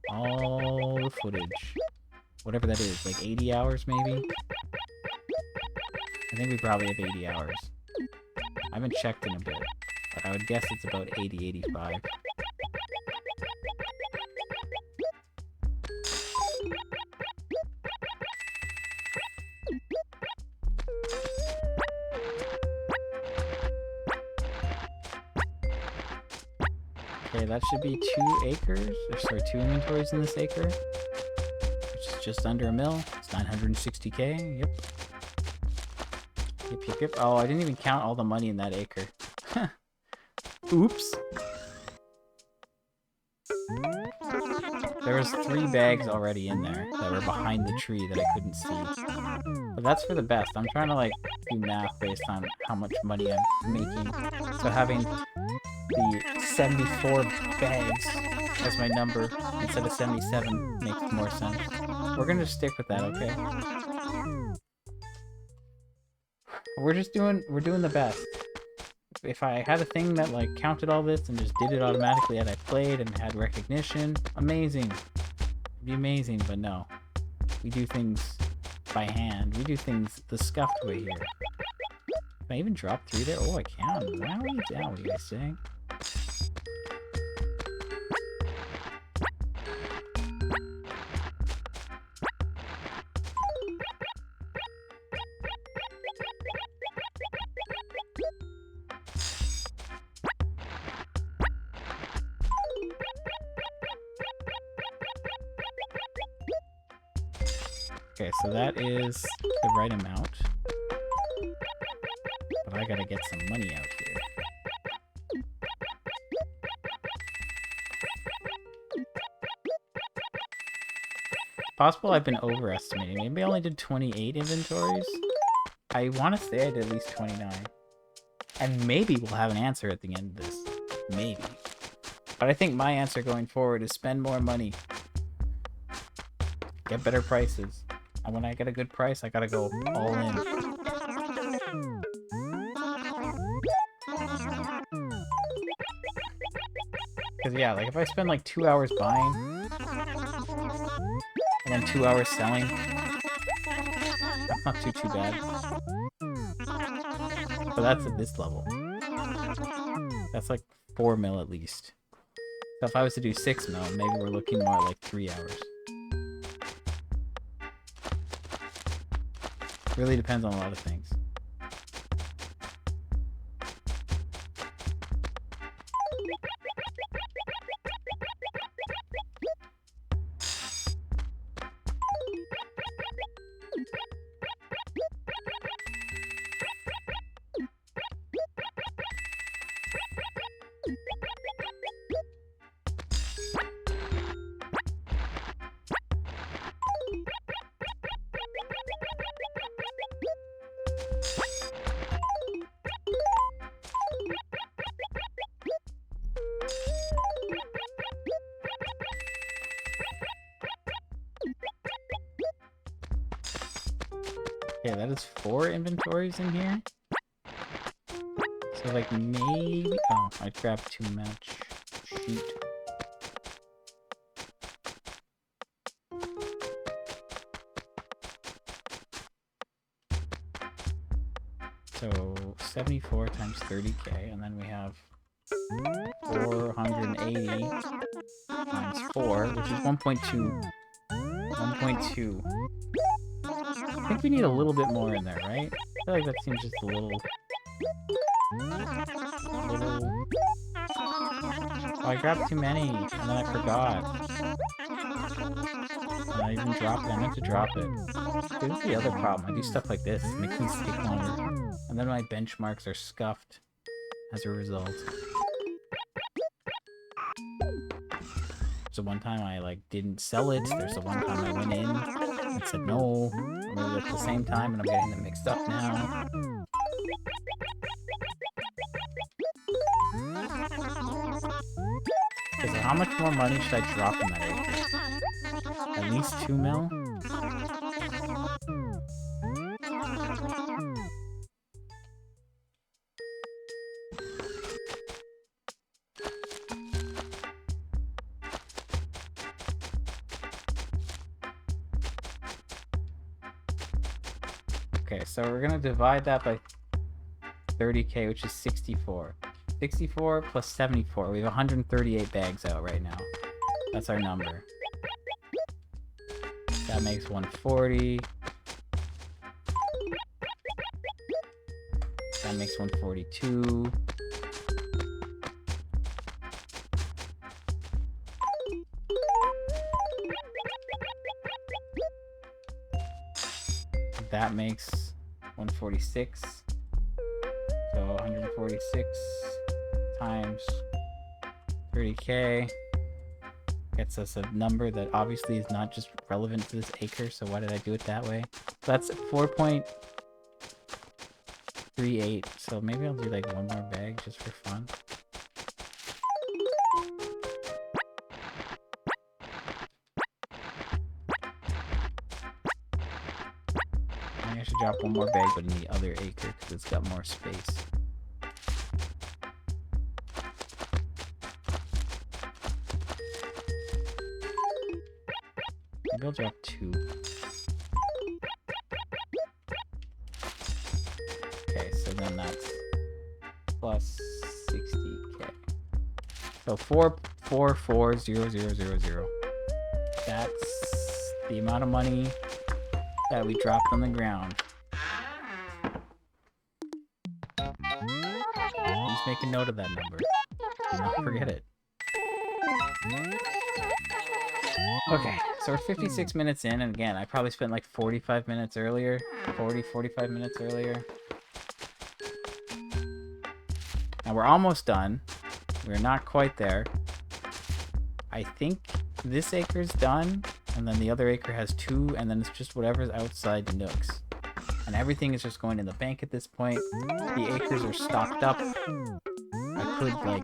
All the footage. Whatever that is, like 80 hours maybe? I think we probably have 80 hours. I haven't checked in a bit, but I would guess it's about 80, 85. Okay, that should be 2 acres, or sorry, 2 inventories in this acre, which is just under a mil. It's 960k, yep. Yep. Oh, I didn't even count all the money in that acre. Oops. There was 3 bags already in there that were behind the tree that I couldn't see. But that's for the best. I'm trying to, like, do math based on how much money I'm making. So having the 74 bags as my number instead of 77 makes more sense. We're gonna just stick with that, okay? We're doing the best. If I had a thing that like counted all this and just did it automatically as I played and had recognition, amazing. It'd be amazing, but no. We do things by hand. We do things the scuffed way here. Can I even drop 3 there? Oh, I can. Wow, what are you guys saying? Okay, so that is the right amount. But I gotta get some money out here. It's possible I've been overestimating. Maybe I only did 28 inventories. I want to say I did at least 29. And maybe we'll have an answer at the end of this. Maybe. But I think my answer going forward is spend more money. Get better prices. And when I get a good price, I gotta go all in. Because yeah, like if I spend like 2 hours buying, and then 2 hours selling, that's not too bad. But that's at this level. That's like 4 mil at least. So if I was to do 6 mil, maybe we're looking more like 3 hours. Really depends on a lot of things. Okay, that is 4 inventories in here. So like maybe... Oh, I grabbed too much. Shoot. So 74 times 30k, and then we have 480 times 4, which is 1.2. 1.2. I think we need a little bit more in there, right? I feel like that seems just a little... Oh, I grabbed too many, and then I forgot. And I even dropped it. I meant to drop it. This is the other problem. I do stuff like this. It makes things take longer. And then my benchmarks are scuffed as a result. So one time I like didn't sell it. There's the one time I went in and said no. Or maybe at the same time, and I'm getting them mixed up now. Okay, so how much more money should I drop in that acre? At least 2 mil? Okay, so we're gonna divide that by 30k, which is 64. 64 plus 74. We have 138 bags out right now. That's our number. That makes 140. That makes 142. That makes 146. So 146 times 30k gets us a number that obviously is not just relevant to this acre, so why did I do it that way? That's 4.38, so maybe I'll do like one more bag just for fun. I should drop one more bag, but in the other acre because it's got more space. Maybe I'll drop 2. Okay, so then that's plus 60k. So 444,000. That's the amount of money that we dropped on the ground. Please make a note of that number. Do not forget it. Okay, So we're 56 minutes in, and again, I probably spent like 45 minutes earlier. 45 minutes earlier. And we're almost done. We're not quite there. I think this acre's done, and then the other acre has 2, and then it's just whatever's outside the nooks. And everything is just going in the bank at this point. The acres are stocked up. I could, like,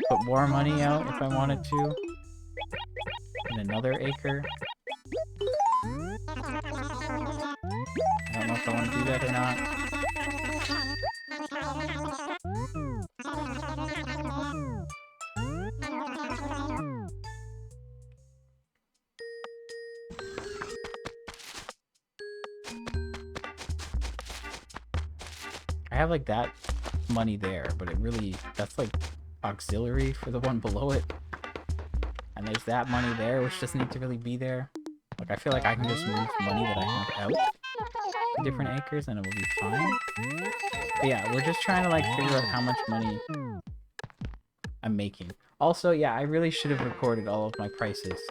put more money out if I wanted to. In another acre. I don't know if I want to do that or not. I have like that money there, but it really, that's like auxiliary for the one below it. And there's that money there, which doesn't need to really be there. Like, I feel like I can just move money that I have out to different acres and it will be fine. But yeah, we're just trying to like figure out how much money I'm making. Also, yeah, I really should have recorded all of my prices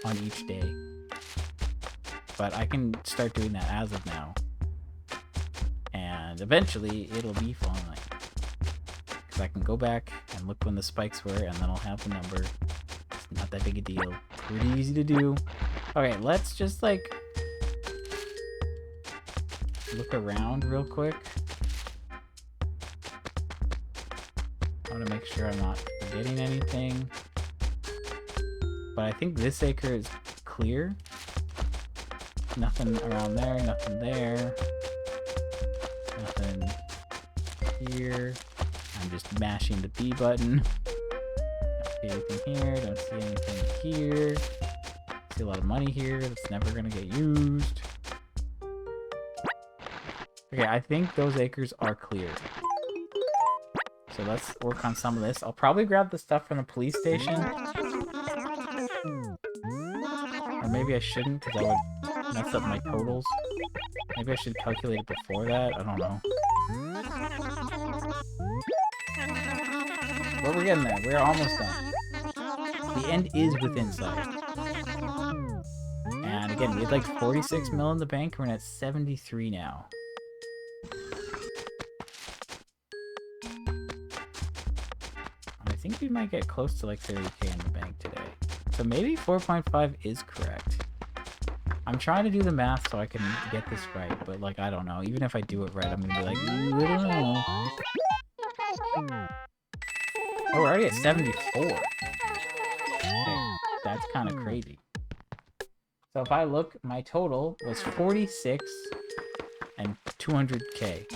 on each day. But I can start doing that as of now. And eventually, it'll be fine. Because I can go back and look when the spikes were, and then I'll have the number. It's not that big a deal. Pretty easy to do. Okay, let's just, like, look around real quick. I want to make sure I'm not forgetting anything. But I think this acre is clear. Nothing around there, nothing there. Nothing here. I'm just mashing the B button. Don't see anything here, don't see anything here. See a lot of money here that's never gonna get used. Okay, I think those acres are clear. So let's work on some of this. I'll probably grab the stuff from the police station. Or maybe I shouldn't, because I would mess up my totals. Maybe I should calculate it before that. I don't know. But we're getting there. We're almost done. The end is within sight. And again, we had like 46 mil in the bank. We're at 73 now. I think we might get close to like 30k in the bank today. So maybe 4.5 is correct. I'm trying to do the math so I can get this right, but like, I don't know. Even if I do it right, I'm gonna be like, I don't know. Oh, we're already at 74. Okay, that's kind of crazy. So if I look, my total was 46 and 200k.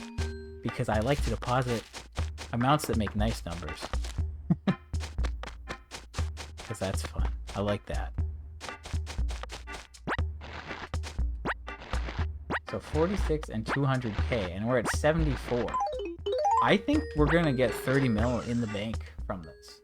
Because I like to deposit amounts that make nice numbers. Because that's fun. I like that. So 46 and 200k, and we're at 74. I think we're gonna get 30 mil in the bank from this.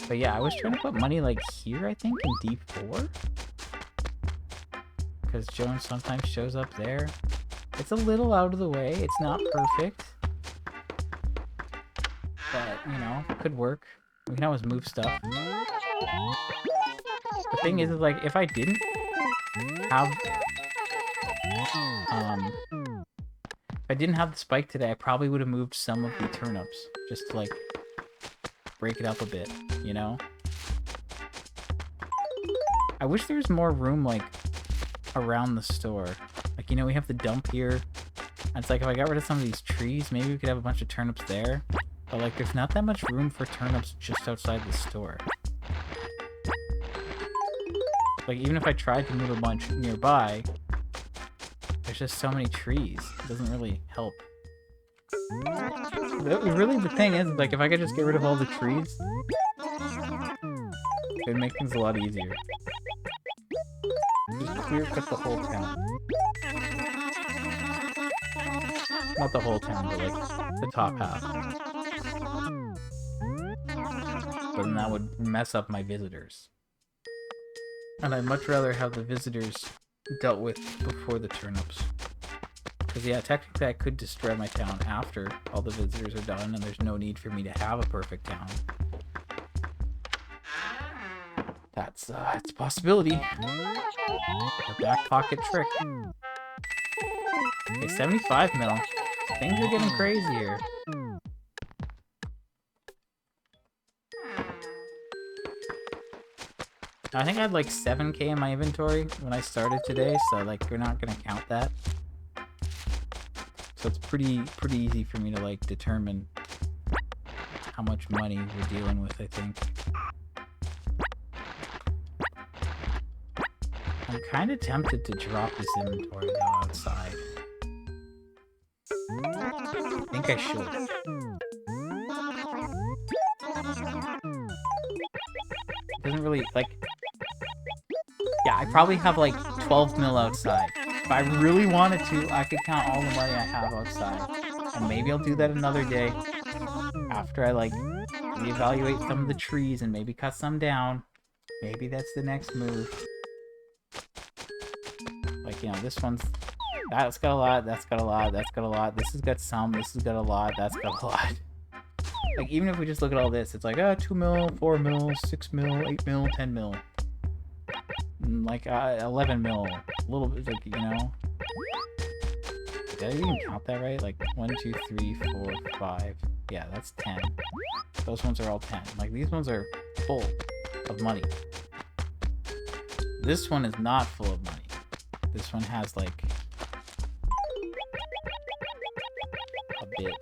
But yeah, I was trying to put money like here, I think, in D4. Because Jones sometimes shows up there. It's a little out of the way. It's not perfect. But, you know, could work. We can always move stuff. The thing is, like, if I didn't have... if I didn't have the spike today, I probably would have moved some of the turnips. Just to, like, break it up a bit, you know? I wish there was more room, like, around the store. Like, you know, we have the dump here. And it's like, if I got rid of some of these trees, maybe we could have a bunch of turnips there. But, like, there's not that much room for turnips just outside the store. Like, even if I tried to move a bunch nearby, there's just so many trees. It doesn't really help. Really, the thing is, like, if I could just get rid of all the trees, it'd make things a lot easier. Just clear cut the whole town. Not the whole town, but like the top half. But then that would mess up my visitors. And I'd much rather have the visitors dealt with before the turnips. Because yeah, technically I could destroy my town after all the visitors are done, and there's no need for me to have a perfect town. That's it's a possibility. A back pocket trick. Okay, 75 mil. Things are getting crazy here. I think I had like 7k in my inventory when I started today, so like we're not gonna count that. So it's pretty easy for me to like determine how much money we're dealing with, I think. I'm kind of tempted to drop this inventory though outside. I think I should. It doesn't really, like... Yeah, I probably have like 12 mil outside. If I really wanted to, I could count all the money I have outside. And maybe I'll do that another day. After I like reevaluate some of the trees and maybe cut some down. Maybe that's the next move. Like, you know, this one's... That's got a lot, that's got a lot, that's got a lot. This has got some, this has got a lot, that's got a lot. Like, even if we just look at all this, it's like, 2 mil, 4 mil, 6 mil, 8 mil, 10 mil. Like, 11 mil. A little bit, like, you know. Did I even count that right? Like, 1, 2, 3, 4, 5. Yeah, that's 10. Those ones are all 10. Like, these ones are full of money. This one is not full of money. This one has, like, a bit.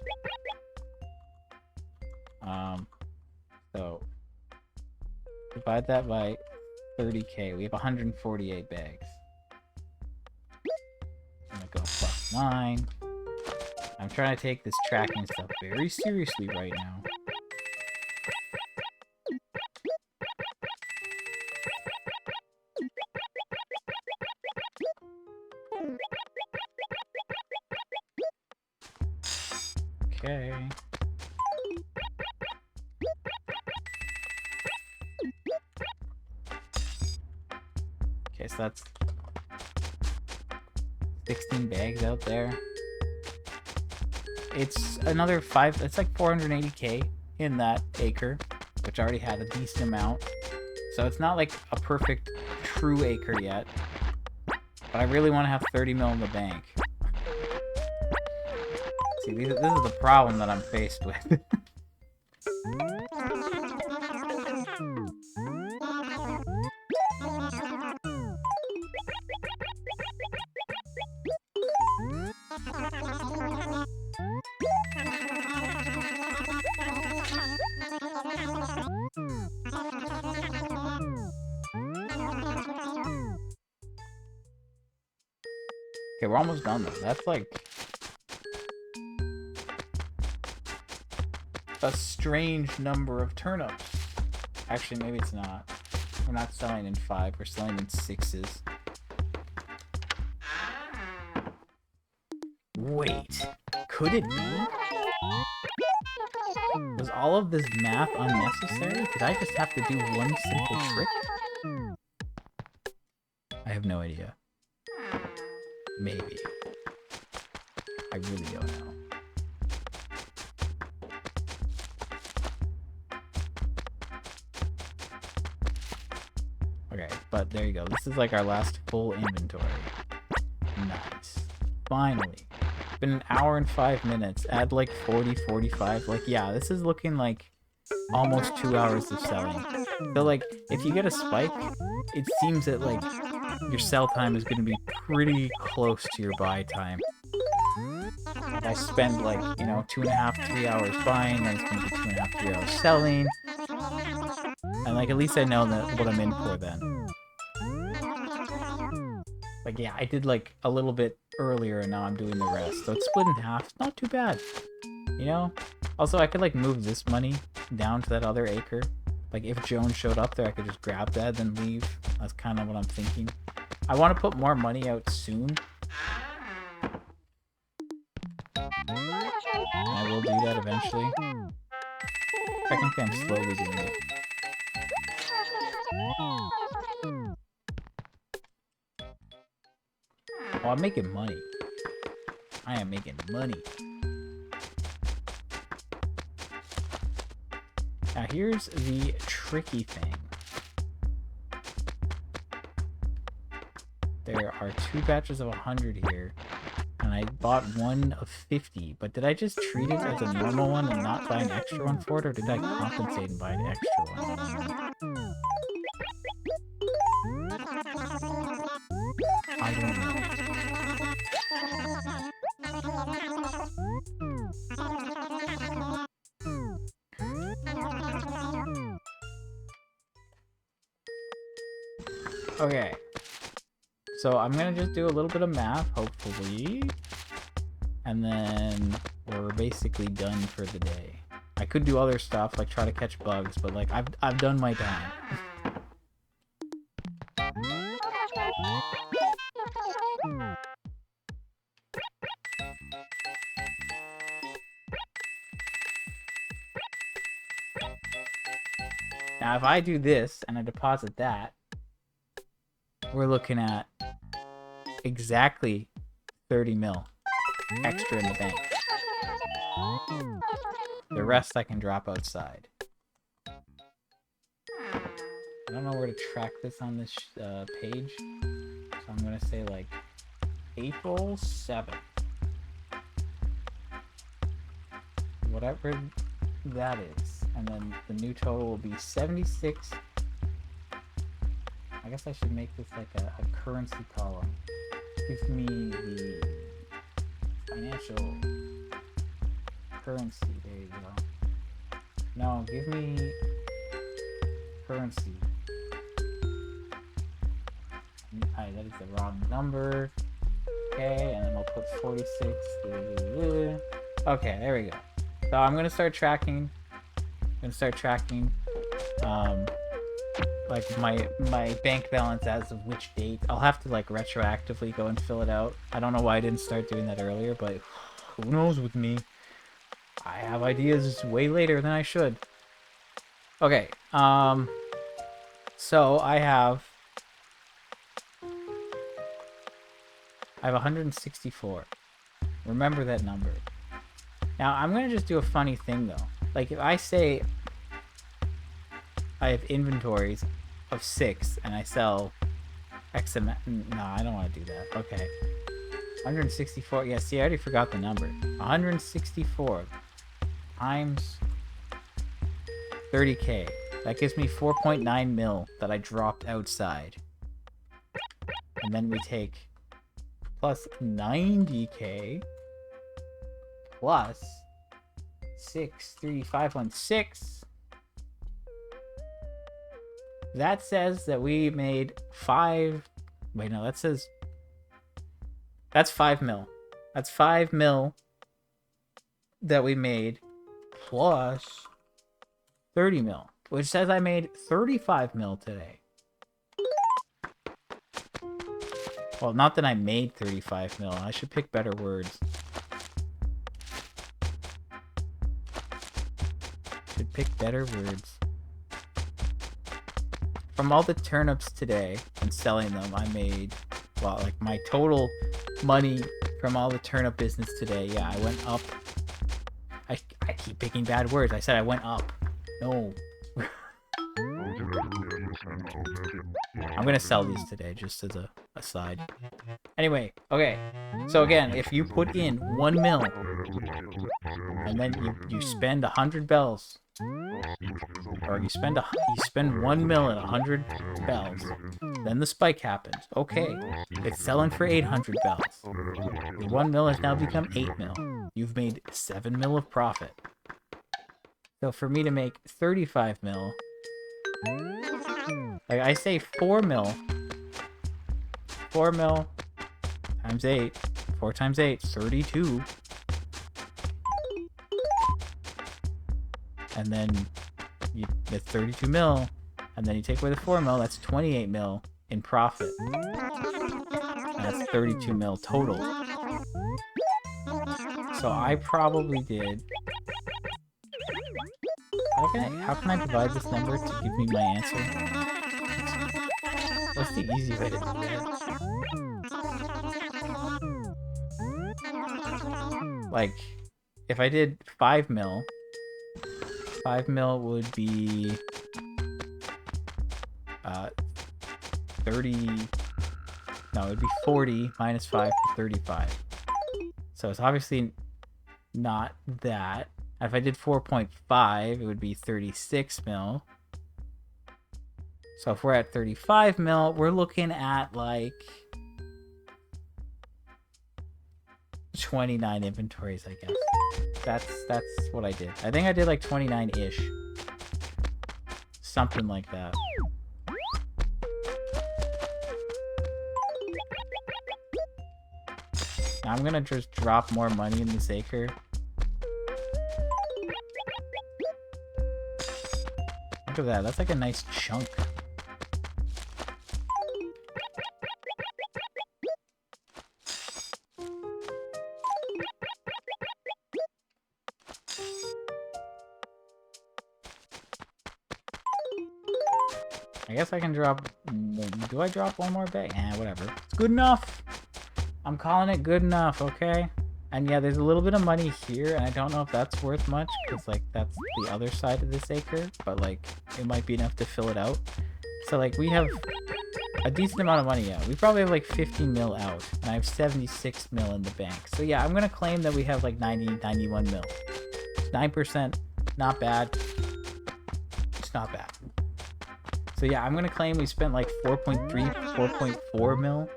So, divide that by 30k. We have 148 bags. I'm gonna go plus 9. I'm trying to take this tracking stuff very seriously right now. Okay. Okay, so that's 16 bags out there. It's another 5, it's like 480k in that acre, which already had a decent amount. So it's not like a perfect true acre yet. But I really want to have 30 mil in the bank. See, this is the problem that I'm faced with. Okay, we're almost done though. That's like a strange number of turnips. Actually, maybe it's not. We're not selling in 5, we're selling in 6s. Wait, could it be? Was all of this math unnecessary? Did I just have to do one simple trick? I have no idea. Maybe. I really don't know. Okay, but there you go. This is like our last full inventory. Nice. Finally. It's been an hour and 5 minutes. Add like 40, 45. Like, yeah, this is looking like almost 2 hours of selling. So like, if you get a spike, it seems that like your sell time is going to be pretty close to your buy time. Like I spend like, you know, 2.5, 3 hours buying, then it's going to be 2.5, 3 hours selling. And like, at least I know that what I'm in for then. Like, yeah, I did like a little bit earlier and now I'm doing the rest. So it's split in half. It's not too bad. You know? Also, I could like move this money down to that other acre. Like, if Joan showed up there, I could just grab that, then leave. That's kind of what I'm thinking. I want to put more money out soon. And I will do that eventually. Technically, I'm slowly doing it. Oh, I'm making money. I am making money. Now, here's the tricky thing. There are 2 batches of 100 here, and I bought one of 50, but did I just treat it as a normal one and not buy an extra one for it, or did I compensate and buy an extra one? I don't know. Okay. So I'm gonna just do a little bit of math, hopefully. And then we're basically done for the day. I could do other stuff, like try to catch bugs, but like I've done my time. Now if I do this and I deposit that, we're looking at exactly 30 mil extra in the bank. The rest I can drop outside. I don't know where to track this on this page, so I'm gonna say like April 7th. Whatever that is. And then the new total will be 76. I guess I should make this like a currency column. Give me the financial currency. There you go. No, give me currency. Alright, that is the wrong number. Okay, and then I'll put 46. Okay, there we go. So I'm gonna start tracking. Like my bank balance as of which date. I'll have to like retroactively go and fill it out. I don't know why I didn't start doing that earlier, but who knows with me. I have ideas way later than I should. Okay, so I have 164. Remember that number. Now, I'm going to just do a funny thing, though. Like, if I say I have inventories of 6 and I sell X amount... No, I don't want to do that. Okay. 164. Yeah, see, I already forgot the number. 164 times 30K. That gives me 4.9 mil that I dropped outside. And then we take plus 90K plus 63516. That says that we made 5. Wait, no, that says that's 5 mil. That's 5 mil that we made plus 30 mil, which says I made 35 mil today. Well, not that I made 35 mil. I should pick better words. Should pick better words. From all the turnips today and selling them, I made, well, like my total money from all the turnip business today. Yeah, I went up. I keep picking bad words. I said I went up. No. I'm gonna sell these today, just as a aside. Anyway, okay. So again, if you put in 1 mil, and then you spend 100 bells, or you spend 1 mil and 100 bells, then the spike happens. Okay, it's selling for 800 bells. The 1 mil has now become 8 mil. You've made 7 mil of profit. So for me to make 35 mil, like I say 4 mil. 4 mil times 8. 4 times 8, 32. And then you get 32 mil. And then you take away the 4 mil, that's 28 mil in profit. And that's 32 mil total. So I probably did. How can I divide this number to give me my answer? What's the easy way to do that? Like, if I did 5 mil, 5 mil would be 30. No, it would be 40 minus 5 to 35. So it's obviously not that. If I did 4.5, it would be 36 mil. So if we're at 35 mil, we're looking at like 29 inventories, I guess. That's what I did. I think I did like 29-ish. Something like that. Now I'm gonna just drop more money in this acre. Look at that. That's like a nice chunk. I guess I can drop... Do I drop one more bag? Whatever. It's good enough. I'm calling it good enough, okay? And yeah, there's a little bit of money here, and I don't know if that's worth much, because, like, that's the other side of this acre, but, like, it might be enough to fill it out. So, like, we have a decent amount of money out. We probably have, like, 50 mil out, and I have 76 mil in the bank. So, yeah, I'm gonna claim that we have, like, 91 mil. 9%, not bad. It's not bad. So, yeah, I'm gonna claim we spent, like, 4.3, 4.4 mil.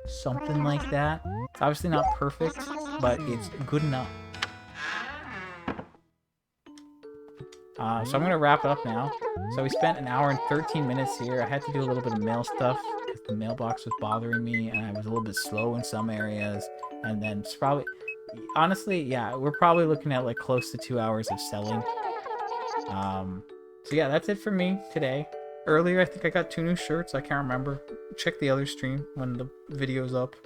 Something like that. It's obviously not perfect, but it's good enough. So I'm gonna wrap it up now. So we spent an hour and 13 minutes here. I had to do a little bit of mail stuff because the mailbox was bothering me, and I was a little bit slow in some areas. And then it's probably, honestly, yeah, we're probably looking at like close to 2 hours of selling. So yeah, that's it for me today. Earlier, I think I got 2 new shirts. I can't remember. Check the other stream when the video's up.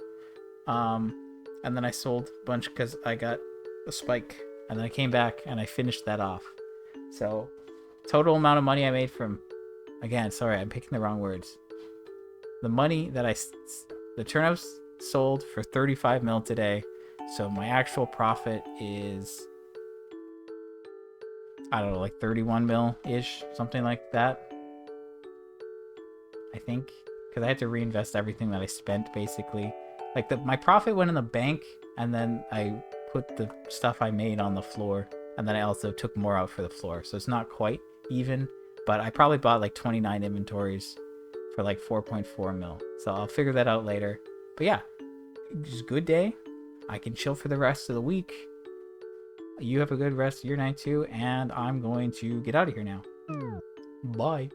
And then I sold a bunch because I got a spike. And then I came back and I finished that off. So, total amount of money I made from... Again, sorry, I'm picking the wrong words. The money that the turnips sold for 35 mil today. So my actual profit is... I don't know, like 31 mil-ish. Something like that. I think, because I had to reinvest everything that I spent, basically. Like, my profit went in the bank, and then I put the stuff I made on the floor, and then I also took more out for the floor. So it's not quite even, but I probably bought like 29 inventories for like 4.4 mil. So I'll figure that out later. But yeah, just a good day. I can chill for the rest of the week. You have a good rest of your night too, and I'm going to get out of here now. Bye.